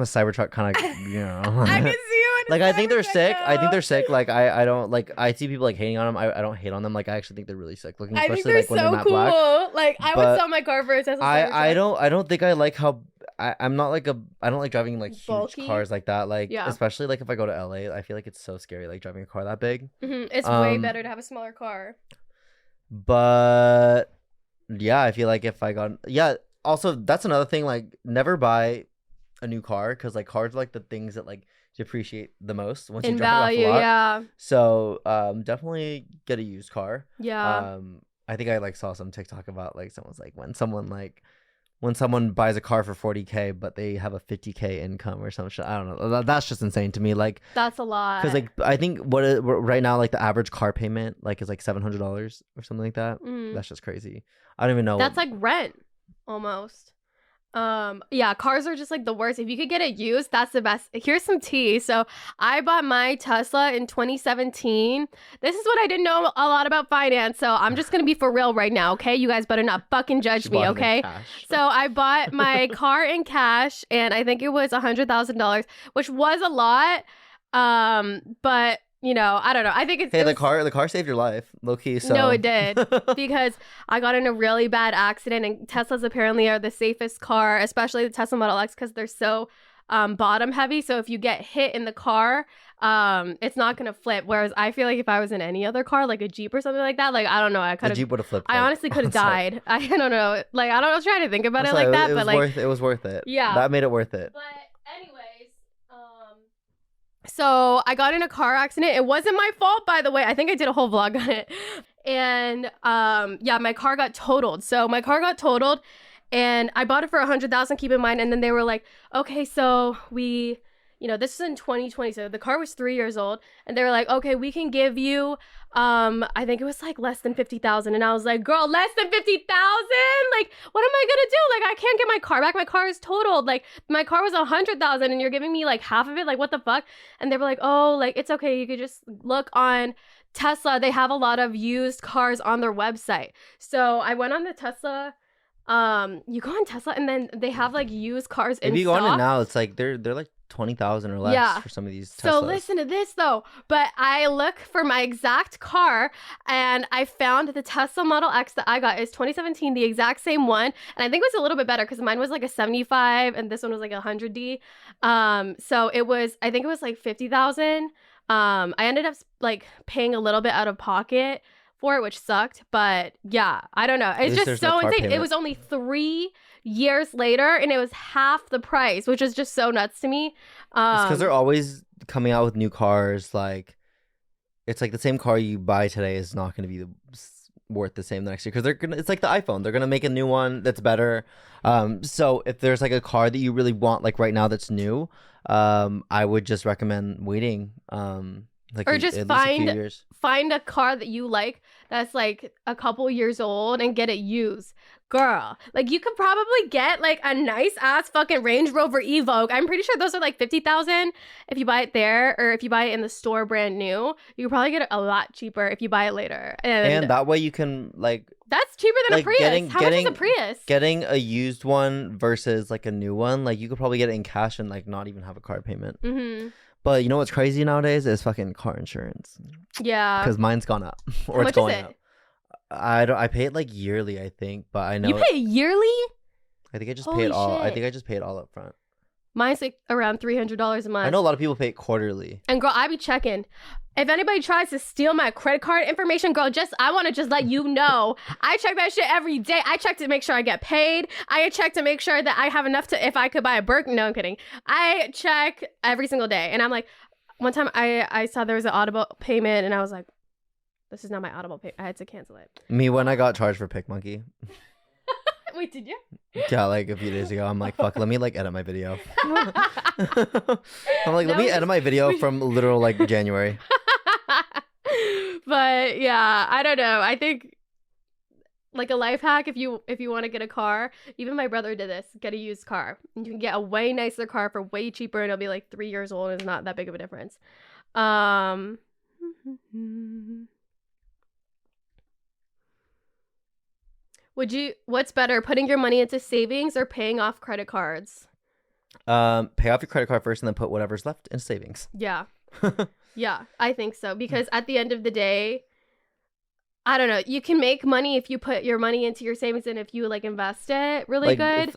Cybertruck kind of, you know. I can see you in a like I think they're sick. though. I think they're sick. Like I don't like. I see people like hating on them. I don't hate on them. Like I actually think they're really sick looking. I think Especially they're like when so they're matte cool. black. Like I But would sell my car for a Tesla Cybertruck. I don't think I like how I'm not like I don't like driving like huge Bulky? cars like that. Like Yeah. especially like if I go to LA, I feel like it's so scary like driving a car that big. It's way better to have a smaller car. But yeah, I feel like if I got also that's another thing, like never buy a new car because like cars are like the things that like depreciate the most once In you drive value, it off a lot. yeah. So definitely get a used car. Yeah. I think I like saw some TikTok about like someone's like when someone buys a car for $40K but they have a $50K income or some shit. I don't know. That's just insane to me. Like That's a lot. because like I think right now like the average car payment like is like $700 or something like that. That's just crazy. I don't even know. That's like rent almost. Yeah, cars are just like the worst. If you could get it used, that's the best. Here's some tea. So I bought my Tesla in 2017. This is what I didn't know a lot about finance, so I'm just gonna be for real right now, okay? You guys better not fucking judge She me, bought it in okay? cash. So I bought my car in cash, and I think it was $100,000, which was a lot. But you know, I don't know. I think it's Hey, the car saved your life, low key. So no, it did because I got in a really bad accident, and Teslas apparently are the safest car, especially the Tesla Model X, because they're so bottom heavy. So if you get hit in the car, it's not gonna flip. Whereas I feel like if I was in any other car, like a Jeep or something like that, like I don't know, I could the have. Jeep would have flipped. I honestly could have died. I don't know. Like I don't know. Trying to think about it like that, but like it was worth it. Yeah, that made it worth it. But anyways, so I got in a car accident. It wasn't my fault, by the way. I think I did a whole vlog on it. And yeah, my car got totaled. So my car got totaled, and I bought it for $100,000. Keep in mind, and then they were like, okay, so we. You know, this is in 2020, so the car was 3 years old, and they were like, okay, we can give you, I think it was like less than 50,000, and I was like, girl, less than 50,000? Like, what am I gonna do? Like, I can't get my car back. My car is totaled. Like, my car was 100,000, and you're giving me like half of it. Like, what the fuck? And they were like, oh, like it's okay. You could just look on Tesla. They have a lot of used cars on their website. So I went on the Tesla. You go on Tesla, and then they have like used cars in stock. If you go on it now, it's like they're like 20,000 or less for some of these Teslas. So listen to this though. But I look for my exact car, and I found the Tesla Model X that I got is 2017, the exact same one. And I think it was a little bit better because mine was like a 75 and this one was like a 100D. So it was, I think it was like 50,000. I ended up like paying a little bit out of pocket for it, which sucked. But yeah, I don't know. It's just so insane. Payment. It was only 3 years later, and it was half the price, which is just so nuts to me. It's because they're always coming out with new cars. Like, it's like the same car you buy today is not going to be worth the same the next year because they're gonna. It's like the iPhone. They're gonna make a new one that's better. So if there's like a car that you really want, like right now that's new, I would just recommend waiting. Like or just find a car that you like that's like a couple years old and get it used. Girl, like you could probably get like a nice ass fucking Range Rover Evoque. I'm pretty sure those are like 50,000 if you buy it there, or if you buy it in the store brand new. You could probably get it a lot cheaper if you buy it later. And that way you can like that's cheaper than like a Prius. How much is a Prius? Getting a used one versus like a new one, like you could probably get it in cash and like not even have a car payment. Mm-hmm. But you know what's crazy nowadays is fucking car insurance. Yeah. Because mine's gone up. Or it's going up. I pay it like yearly, I think, but I know you pay it yearly. I think I just pay it all. Shit. I think I just pay it all up front. Mine's like around $300 a month. I know a lot of people pay it quarterly. And girl, I be checking. If anybody tries to steal my credit card information, girl, I want to just let you know. I check that shit every day. I check to make sure I get paid. I check to make sure that I have enough to, if I could buy a Birkin. No, I'm kidding. I check every single day. And I'm like, one time I saw there was an Audible payment, and I was like, this is not my Audible pay. I had to cancel it. Me, when I got charged for PicMonkey. Wait, did you? Yeah, like a few days ago. I'm like, fuck, let me like edit my video. I'm like, let me edit my video from literal like January. But yeah, I don't know. I think like a life hack, if you want to get a car, even my brother did this, get a used car. You can get a way nicer car for way cheaper, and it'll be like 3 years old, and it's not that big of a difference. What's better, putting your money into savings or paying off credit cards? Pay off your credit card first and then put whatever's left in savings. Yeah. Yeah, I think so. Because at the end of the day, I don't know, you can make money if you put your money into your savings and if you like invest it really good.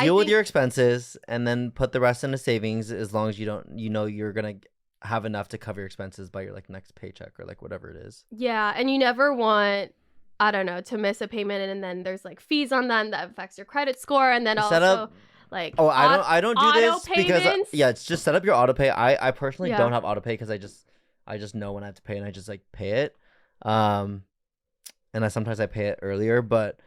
Deal with your expenses and then put the rest into savings as long as you're gonna have enough to cover your expenses by your like next paycheck or like whatever it is. Yeah, and you never want, I don't know, to miss a payment and then there's like fees on them that affects your credit score, and then like I don't do this payments. Because it's just set up your auto pay. I personally don't have auto pay because I just know when I have to pay and I just like pay it. And sometimes I pay it earlier, but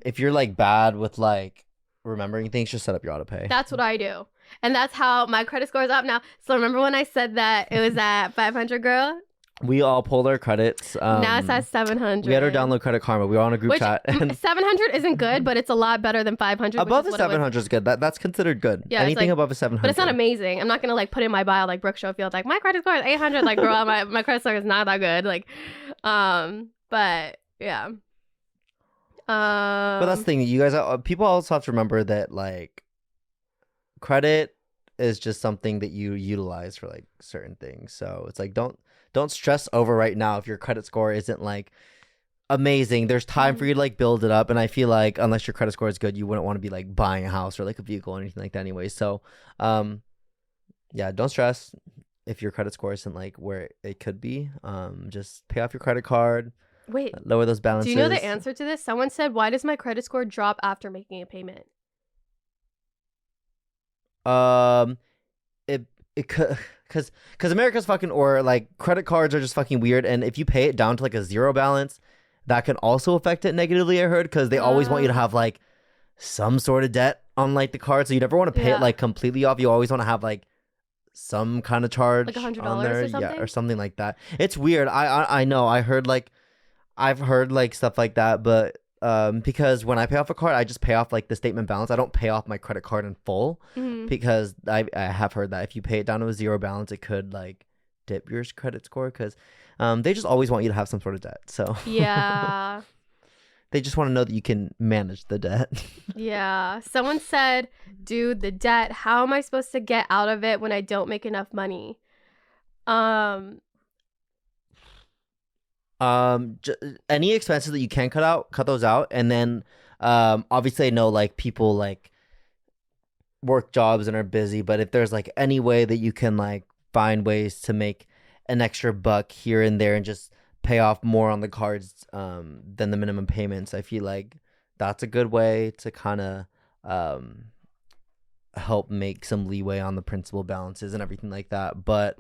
if you're like bad with like remembering things, just set up your auto pay. That's what I do. And that's how my credit score is up now. So remember when I said that it was at 500, girl? We all pulled our credits. Now it's at 700. We had her download Credit Karma. We were on a group chat. And 700 isn't good, but it's a lot better than 500. above a 700 is good. That's considered good. Yeah, Anything like, above a 700. But it's not amazing. I'm not gonna like put in my bio like Brooke Schofield, like my credit score is 800. Like, girl, my credit score is not that good. Like, but yeah. But that's the thing. You guys, people also have to remember that like credit is just something that you utilize for like certain things. So it's like don't stress over right now if your credit score isn't like amazing. There's time for you to like build it up, and I feel like unless your credit score is good, you wouldn't want to be like buying a house or like a vehicle or anything like that anyway. So yeah, don't stress if your credit score isn't like where it could be. Just pay off your credit card. Wait, lower those balances. do you know the answer to this? Someone said, why does my credit score drop after making a payment? It could, because America's fucking, or like credit cards are just fucking weird, and if you pay it down to like a zero balance, that can also affect it negatively, I heard, because they always want you to have like some sort of debt on like the card, so you never want to pay it like completely off. You always want to have like some kind of charge, like $100 on there. or something? Yeah, or something like that. It's weird. I know. I've heard like stuff like that, but because when I pay off a card, I just pay off like the statement balance. I don't pay off my credit card in full, because I have heard that if you pay it down to a zero balance, it could like dip your credit score, because they just always want you to have some sort of debt. So yeah. They just want to know that you can manage the debt. Yeah. Someone said, dude, the debt, how am I supposed to get out of it when I don't make enough money? Any expenses that you can cut those out. And then obviously I know like people like work jobs and are busy, but if there's like any way that you can like find ways to make an extra buck here and there and just pay off more on the cards than the minimum payments, I feel like that's a good way to kind of help make some leeway on the principal balances and everything like that. But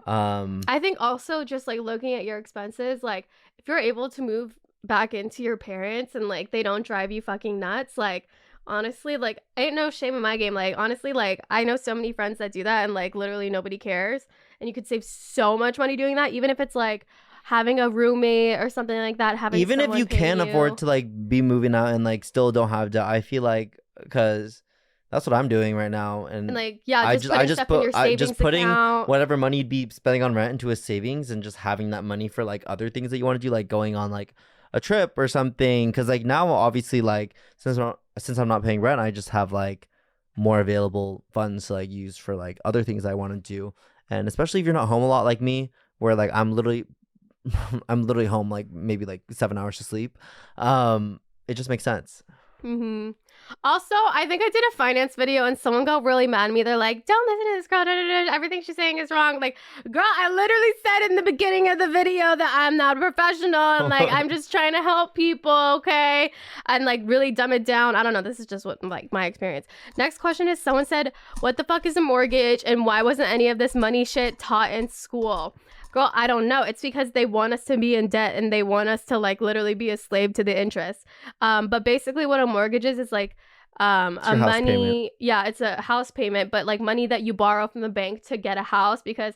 I think also just like looking at your expenses, like if you're able to move back into your parents and like they don't drive you fucking nuts, like honestly, like ain't no shame in my game. Like honestly, like I know so many friends that do that and like literally nobody cares, and you could save so much money doing that, even if it's like having a roommate or something like that. Having even if you can afford to like be moving out and like still don't have debt, I feel like, because that's what I'm doing right now, and like I just putting account. whatever money you'd be spending on rent into a savings, and just having that money for like other things that you want to do, like going on like a trip or something. Because like now, obviously, like since I'm not paying rent, I just have like more available funds to like use for like other things I want to do. And especially if you're not home a lot like me, where like I'm literally home like maybe like 7 hours to sleep, it just makes sense. Also, I think I did a finance video and someone got really mad at me. They're like, don't listen to this girl. Everything she's saying is wrong. Like, girl, I literally said in the beginning of the video that I'm not a professional. And like, I'm just trying to help people, okay? And like really dumb it down. I don't know. This is just what like my experience. Next question is, someone said, what the fuck is a mortgage and why wasn't any of this money shit taught in school? Girl, I don't know. It's because they want us to be in debt and they want us to like literally be a slave to the interest. But basically what a mortgage is like a money payment. Yeah, it's a house payment, but like money that you borrow from the bank to get a house, because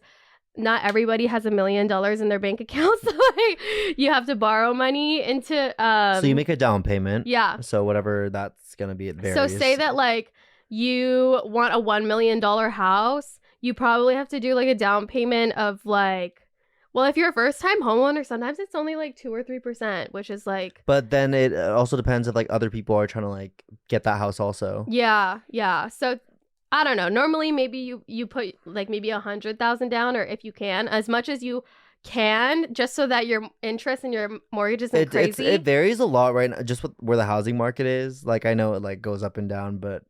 not everybody has $1 million in their bank account. So like you have to borrow money into so you make a down payment. Yeah. So whatever that's gonna be, it varies. So say that like you want a $1 million house, you probably have to do like a down payment of like, well, if you're a first-time homeowner, sometimes it's only like 2 or 3%, which is like. But then it also depends if like other people are trying to like get that house also. Yeah. So I don't know. Normally, maybe you put like maybe 100,000 down, or if you can, as much as you can, just so that your interest and your mortgage isn't crazy. It varies a lot right now, just with where the housing market is. Like I know it like goes up and down, but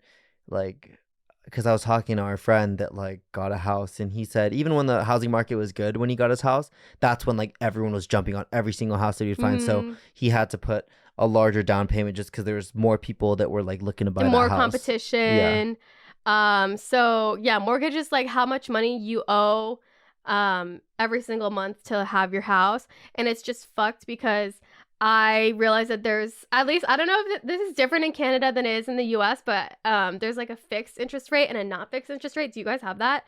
like. Because I was talking to our friend that like got a house, and he said even when the housing market was good when he got his house, that's when like everyone was jumping on every single house that he'd find. So he had to put a larger down payment just because there was more people that were like looking to buy that more house. Competition. Yeah. So yeah, mortgage is like how much money you owe every single month to have your house, and it's just fucked because I realized that there's, at least, I don't know if this is different in Canada than it is in the US, but there's like a fixed interest rate and a not fixed interest rate. Do you guys have that?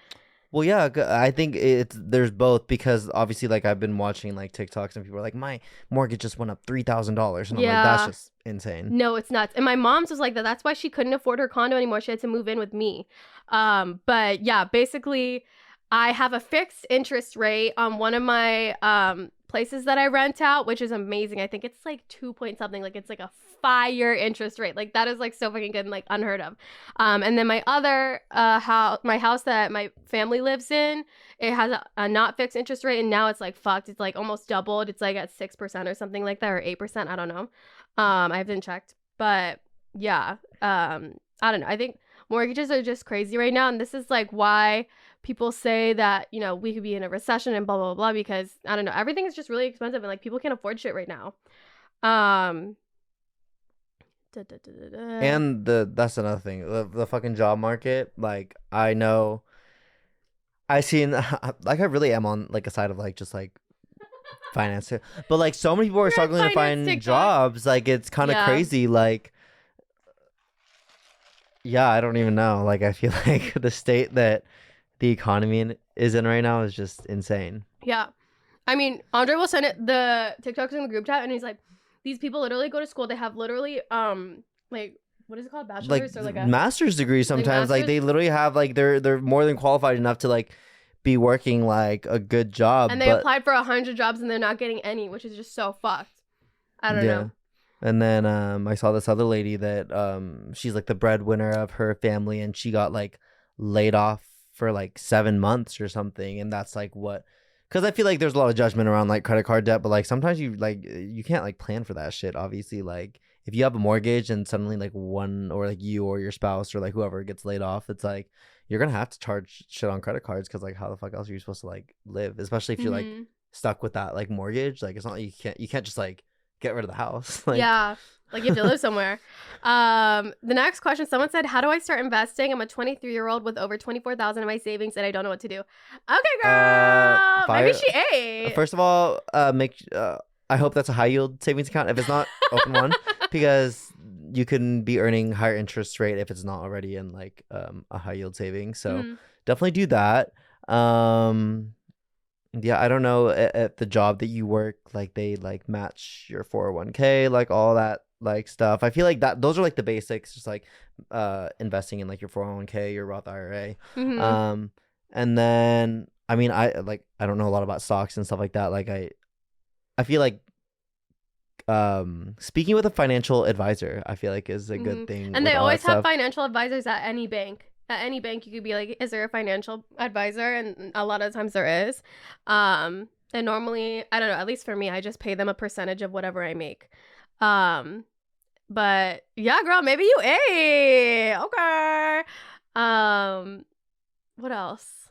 Well, yeah, I think there's both because obviously, like I've been watching like TikToks and people are like, my mortgage just went up $3,000, and I'm like, that's just insane. No, it's nuts. And my mom's was like that. That's why she couldn't afford her condo anymore. She had to move in with me. But yeah, basically, I have a fixed interest rate on one of my places that I rent out, which is amazing. I think it's like 2 point something. Like it's like a fire interest rate. Like that is like so fucking good and like unheard of. And then my other my house that my family lives in, it has a not fixed interest rate, and now it's like fucked. It's like almost doubled. It's like at 6% or something like that, or 8%. I don't know. I haven't checked, but yeah. I don't know. I think mortgages are just crazy right now, and this is like why people say that, you know, we could be in a recession and blah blah blah, because I don't know, everything is just really expensive and like people can't afford shit right now. And that's another thing, the fucking job market. Like I know, I seen like I really am on like a side of like just like finance, but like so many people are struggling to find TikTok. jobs. Like it's kind of crazy. Like yeah, I don't even know. Like I feel like the state that the economy is in right now is just insane. Yeah. I mean, Andre will send it the TikToks in the group chat, and he's like, these people literally go to school. They have literally like what is it called, bachelor's, like or like a master's degree sometimes. Like master's? they literally have like they're more than qualified enough to like be working like a good job. and they applied for 100 jobs and they're not getting any, which is just so fucked. I don't know. And then I saw this other lady that she's like the breadwinner of her family, and she got like laid off for like 7 months or something. And that's like what, because I feel like there's a lot of judgment around like credit card debt, but like sometimes you can't like plan for that shit. Obviously, like if you have a mortgage and suddenly like one or like you or your spouse or like whoever gets laid off, it's like you're gonna have to charge shit on credit cards, because like how the fuck else are you supposed to like live, especially if you're like stuck with that like mortgage. Like it's not like you can't just like get rid of the house. Like, yeah, like you have to live somewhere. The next question, someone said, how do I start investing? I'm a 23-year-old with over 24,000 in my savings and I don't know what to do. Okay, girl, maybe she ate. First of all, I hope that's a high yield savings account. If it's not, open one, because you can be earning higher interest rate if it's not already in like a high yield savings. So definitely do that. Yeah, I don't know at the job that you work, like they like match your 401k, like all that like stuff. I feel like that those are like the basics, just like investing in like your 401k, your Roth IRA. And then I mean I don't know a lot about stocks and stuff like that. Like I feel like speaking with a financial advisor, I feel like is a good thing. And they always have financial advisors at any bank. At any bank, you could be like, is there a financial advisor? And a lot of times there is. And normally, I don't know, at least for me, I just pay them a percentage of whatever I make. But yeah, girl, maybe you ate. Okay. What else?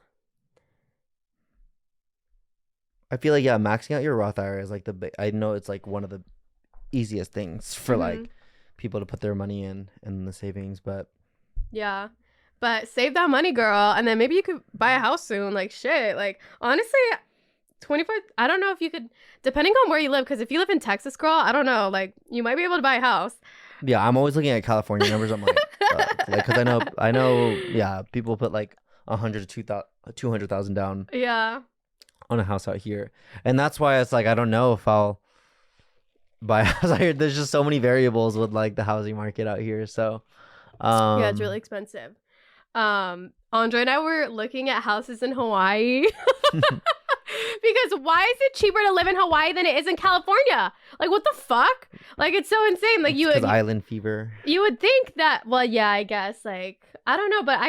I feel like, yeah, maxing out your Roth IRA is like I know it's like one of the easiest things for like people to put their money in the savings, but yeah. But save that money, girl, and then maybe you could buy a house soon. Like, shit. Like, honestly, 24, I don't know if you could, depending on where you live, because if you live in Texas, girl, I don't know. Like, you might be able to buy a house. Yeah, I'm always looking at California numbers. I'm like, because I know, yeah, people put like 100 to 200,000 down. Yeah. On a house out here, and that's why it's like I don't know if I'll buy a house out here. There's just so many variables with like the housing market out here. So, yeah, it's really expensive. Andre and I were looking at houses in Hawaii because why is it cheaper to live in Hawaii than it is in California? Like, what the fuck? Like, it's so insane. Like, because island fever. You would think that. Well, yeah, I guess. Like, I don't know, but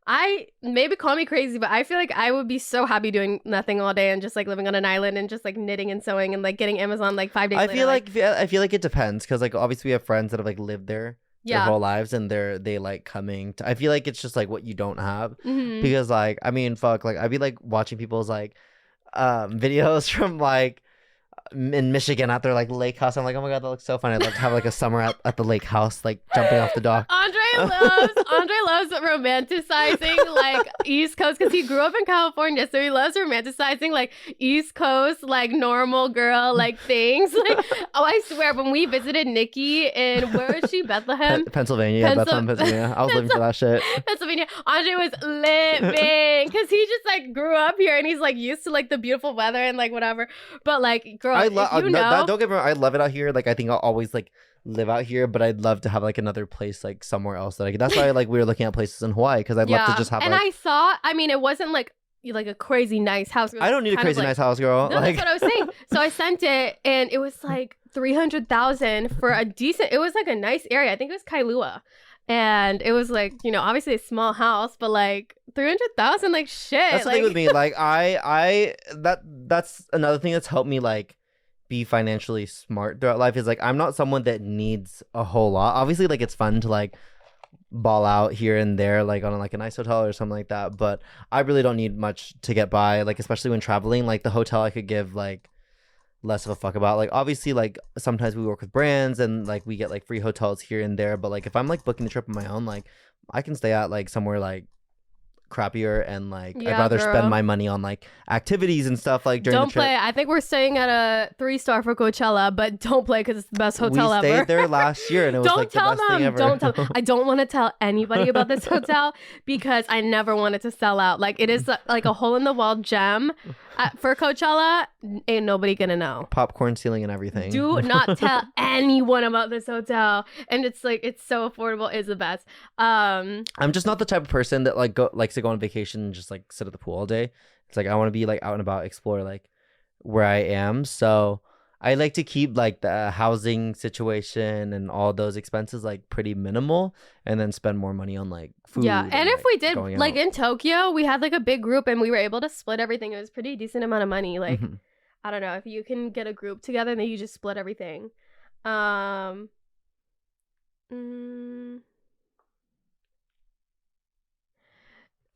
I maybe call me crazy, but I feel like I would be so happy doing nothing all day and just like living on an island and just like knitting and sewing and like getting Amazon like 5 days later. I feel like it depends, because like obviously we have friends that have like lived there their whole lives, and they like coming to, I feel like it's just like what you don't have, because like I mean fuck, like I'd be like watching people's like videos from like in Michigan at their like lake house. I'm like, oh my god, that looks so fun. I'd love to have like a summer at the lake house, like jumping off the dock. Andre Andre loves romanticizing like East Coast because he grew up in California, so he loves romanticizing like East Coast, like normal girl, like things. Like, oh, I swear, when we visited Nikki in where is she? Bethlehem, Pennsylvania. Yeah, Bethlehem, Pennsylvania. I was living for that shit. Pennsylvania. Andre was living because he just like grew up here and he's like used to like the beautiful weather and like whatever. But like, girl, don't get me wrong, I love it out here. Like, I think I'll always like live out here, but I'd love to have like another place like somewhere else that that's why like we were looking at places in Hawaii because I'd love to just have. And I saw, I mean, it wasn't like a crazy nice house. I don't need a crazy nice house, girl. No, like, that's what I was saying. So I sent it, and it was like 300,000 for a decent. It was like a nice area. I think it was Kailua, and it was like, you know, obviously a small house, but like 300,000, like shit. That's the thing with me. Like that's another thing that's helped me like be financially smart throughout life is like I'm not someone that needs a whole lot. Obviously, like it's fun to like ball out here and there like on like a nice hotel or something like that, but I really don't need much to get by, like especially when traveling. Like the hotel I could give like less of a fuck about. Like obviously like sometimes we work with brands and like we get like free hotels here and there, but like if I'm like booking the trip on my own, like I can stay at like somewhere like crappier and like I'd rather spend my money on like activities and stuff like during the trip. Don't play. I think we're staying at a 3-star for Coachella, but don't play because it's the best hotel ever. We stayed there last year and it was like the best thing ever. Don't tell them. I don't want to tell anybody about this hotel because I never want it to sell out. Like it is like a hole in the wall gem. For Coachella, ain't nobody gonna know. Popcorn ceiling and everything. Do not tell anyone about this hotel. And it's like, it's so affordable. It's the best. I'm just not the type of person that likes to go on vacation and just like sit at the pool all day. It's like I want to be like out and about, explore like where I am. So I like to keep like the housing situation and all those expenses like pretty minimal, and then spend more money on like food. Yeah, and if like, we did like in Tokyo, we had like a big group and we were able to split everything. It was pretty decent amount of money. Like I don't know, if you can get a group together, then you just split everything.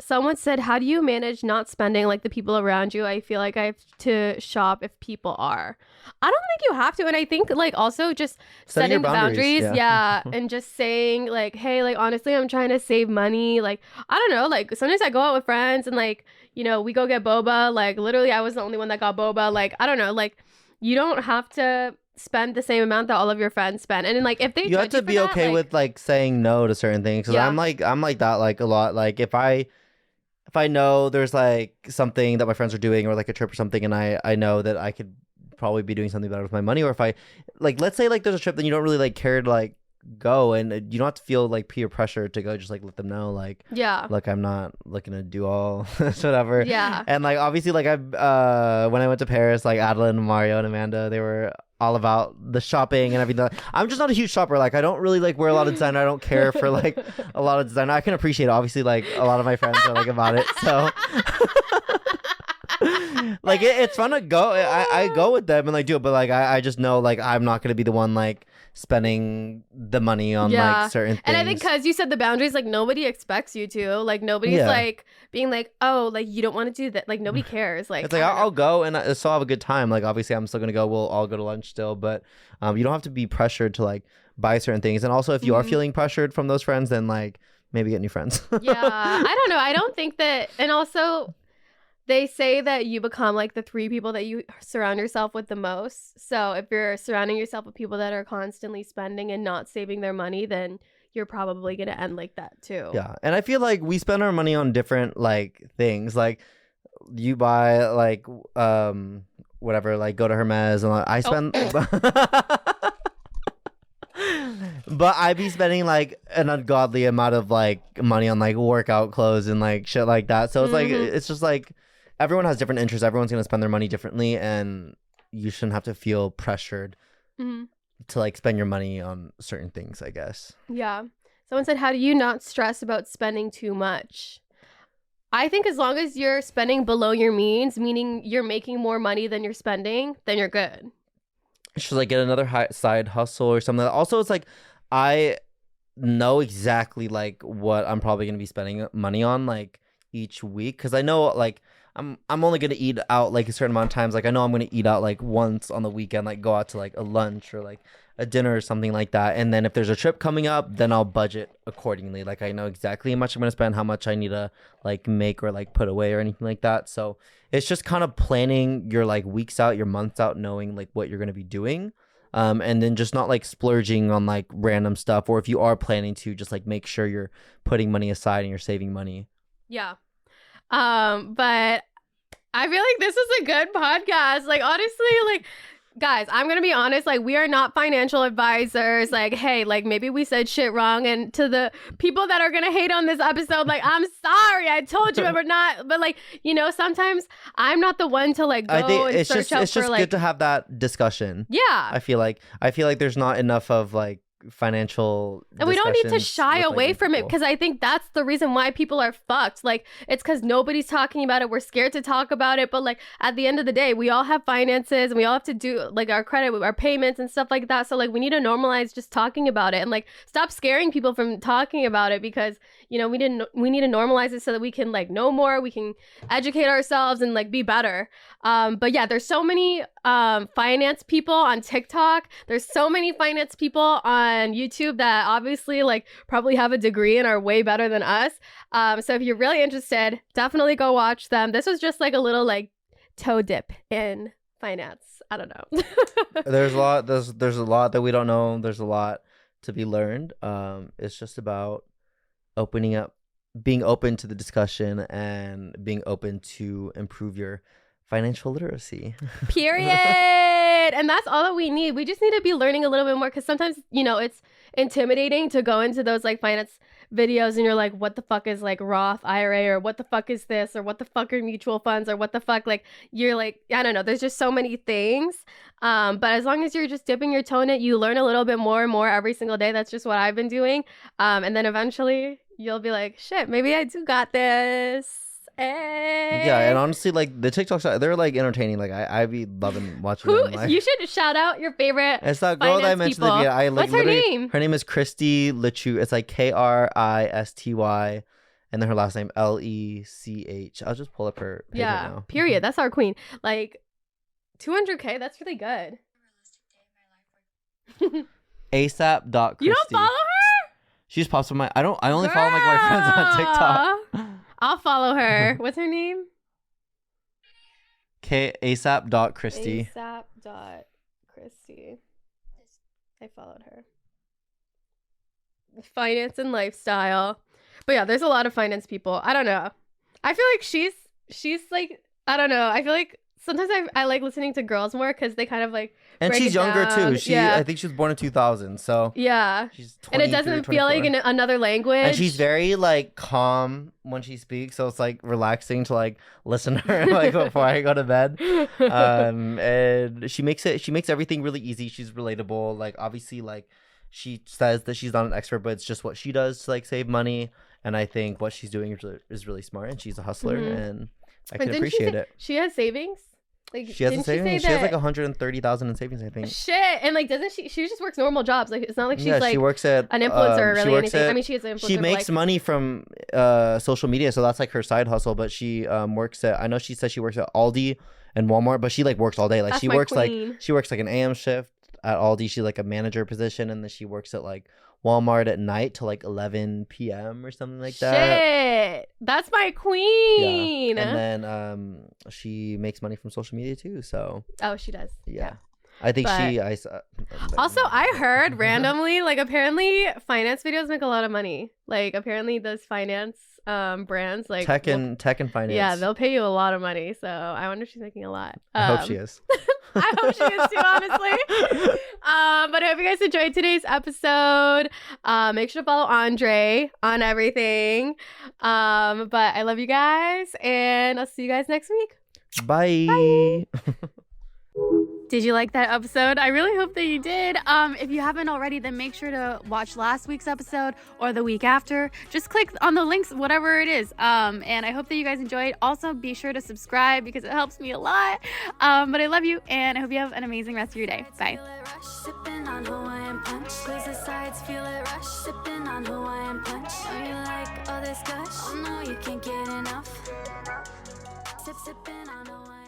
Someone said, how do you manage not spending like the people around you? I feel like I have to shop if people are. I don't think you have to. And I think like also just setting boundaries. Yeah. And just saying like, hey, like honestly, I'm trying to save money. Like, I don't know. Like sometimes I go out with friends and like, you know, we go get boba. Like literally I was the only one that got boba. Like, I don't know. Like you don't have to spend the same amount that all of your friends spend. And then like if they you have to be okay with like saying no to certain things. Because I'm like that like a lot. Like if I know there's like something that my friends are doing or like a trip or something, and I know that I could probably be doing something better with my money, or if I like, let's say like there's a trip that you don't really like care to like go, and you don't have to feel like peer pressure to go, just like let them know like, look, I'm not looking to do all this, whatever. And like obviously like when I went to Paris, like Adelaine and Mario and Amanda, they were all about the shopping and everything. I'm just not a huge shopper. Like I don't really like wear a lot of designer. I don't care for like a lot of designer. I can appreciate it. Obviously like a lot of my friends are like about it, so like it's fun to go. I go with them and like do it, but like I just know like I'm not gonna be the one like spending the money on like certain things. And I think because you said the boundaries, like nobody expects you to, like nobody's like being like, oh, like you don't want to do that, like nobody cares. Like it's like I'll go and I still have a good time. Like obviously I'm still gonna go, we'll all go to lunch still, but you don't have to be pressured to like buy certain things. And also if you are feeling pressured from those friends, then like maybe get new friends. I don't know, I don't think that. And also they say that you become like the 3 people that you surround yourself with the most. So if you're surrounding yourself with people that are constantly spending and not saving their money, then you're probably going to end like that too. Yeah. And I feel like we spend our money on different like things. Like you buy like whatever, like go to Hermes, and like, I spend but I be spending like an ungodly amount of like money on like workout clothes and like shit like that. So it's like it's just like everyone has different interests. Everyone's gonna spend their money differently, and you shouldn't have to feel pressured to like spend your money on certain things, I guess. Yeah. Someone said, how do you not stress about spending too much? I think as long as you're spending below your means, meaning you're making more money than you're spending, then you're good. Should like get another side hustle or something. Also, it's like I know exactly like what I'm probably gonna be spending money on like each week, because I know like I'm only gonna eat out like a certain amount of times. Like I know I'm gonna eat out like once on the weekend, like go out to like a lunch or like a dinner or something like that. And then if there's a trip coming up, then I'll budget accordingly. Like I know exactly how much I'm gonna spend, how much I need to like make or like put away or anything like that. So it's just kind of planning your like weeks out, your months out, knowing like what you're gonna be doing. And then just not like splurging on like random stuff, or if you are planning to, just like make sure you're putting money aside and you're saving money. Yeah. But I feel like this is a good podcast. Like, honestly, like, guys, I'm going to be honest. Like, we are not financial advisors. Like, hey, like, maybe we said shit wrong. And to the people that are going to hate on this episode, like, I'm sorry. I told you we're not. But, like, you know, sometimes I'm not the one to, like, go I think and it's search just out it's just for, like, good to have that discussion. yeah. I feel like there's not enough of like financial And we don't need to discussions shy with, like, away young from it, people. because I think that's the reason why people are fucked. Like, it's because nobody's talking about it. We're scared to talk about it. But, like, at the end of the day, we all have finances and we all have to do, like, our credit, our payments and stuff like that. So, like, we need to normalize just talking about it and, like, stop scaring people from talking about it, because, you know, we need to normalize it so that we can, like, know more. We can educate ourselves and, like, be better. But yeah, there's so many finance people on TikTok. There's so many finance people on YouTube that obviously like probably have a degree and are way better than us. So if you're really interested, definitely go watch them. This was just like a little like toe dip in finance. I don't know. There's a lot that we don't know. There's a lot to be learned. It's just about opening up, being open to the discussion, and being open to improve your financial literacy. Period. And that's all that we need. We just need to be learning a little bit more, because sometimes, you know, it's intimidating to go into those like finance videos and you're like, what the fuck is like Roth IRA, or what the fuck is this, or what the fuck are mutual funds, or what the fuck, like, you're like, I don't know, there's just so many things. But as long as you're just dipping your toe in it, you learn a little bit more and more every single day. That's just what I've been doing. And then eventually you'll be like, shit, maybe I do got this. Yeah, and honestly, like the TikToks, they're like entertaining. Like I be loving watching them. Like, You should shout out your favorite. it's that girl that I mentioned. people. I like, What's her name? Her name is Christy Lichu. It's like Kristy, and then her last name Lech. I'll just pull up her page right now. Period. That's our queen. Like 200K. That's really good. ASAP.Christy. You don't follow her? She just pops on my. I only follow like my friends on TikTok. I'll follow her. What's her name? ASAP.Christy. ASAP.Christy. I followed her. Finance and lifestyle. But yeah, there's a lot of finance people. I don't know. I feel like she's like, I don't know. I feel like sometimes I like listening to girls more, because they kind of like And break she's it younger down. too. Yeah. I think she was born in 2000. So Yeah. she's 20, And it doesn't feel like in another language. And she's very like calm when she speaks, so it's like relaxing to like listen to her like before I go to bed. And she makes everything really easy. She's relatable. Like obviously, like she says that she's not an expert, but it's just what she does to like save money. And I think what she's doing is really smart. And she's a hustler, and I can appreciate it. She has savings. Like She has a didn't savings. She She has like 130,000 in savings, I think. Shit, and like doesn't she just works normal jobs? Like it's not like she's like she works at an influencer or she really works anything. at- I mean, she is an influencer. She but, makes like, money from social media, so that's like her side hustle. But she works at, I know she says she works at Aldi and Walmart, but she like works all day. Like That's she my works queen. she works like an AM shift at Aldi. She's like a manager position, and then she works at like Walmart at night till like 11 p.m. or something like that. Shit, that's my queen. And then she makes money from social media too. So Oh, she does. yeah. I think But- Also, I heard randomly, like apparently finance videos make a lot of money. Like apparently those finance brands like tech and finance. yeah, they'll pay you a lot of money. So I wonder if she's making a lot. I hope she is. I hope she is too, honestly. But I hope you guys enjoyed today's episode. Make sure to follow Andre on everything. But I love you guys, and I'll see you guys next week. Bye. Did you like that episode? I really hope that you did. If you haven't already, then make sure to watch last week's episode or the week after. Just click on the links, whatever it is. And I hope that you guys enjoyed. Also, be sure to subscribe because it helps me a lot. But I love you, and I hope you have an amazing rest of your day. Bye. Feel it rush, sipping on Hawaiian punch. Squeeze the sides, feel it rush, sipping on Hawaiian punch. Know you like all this gush? Oh no, you can't get enough. Sipping on Hawaiian.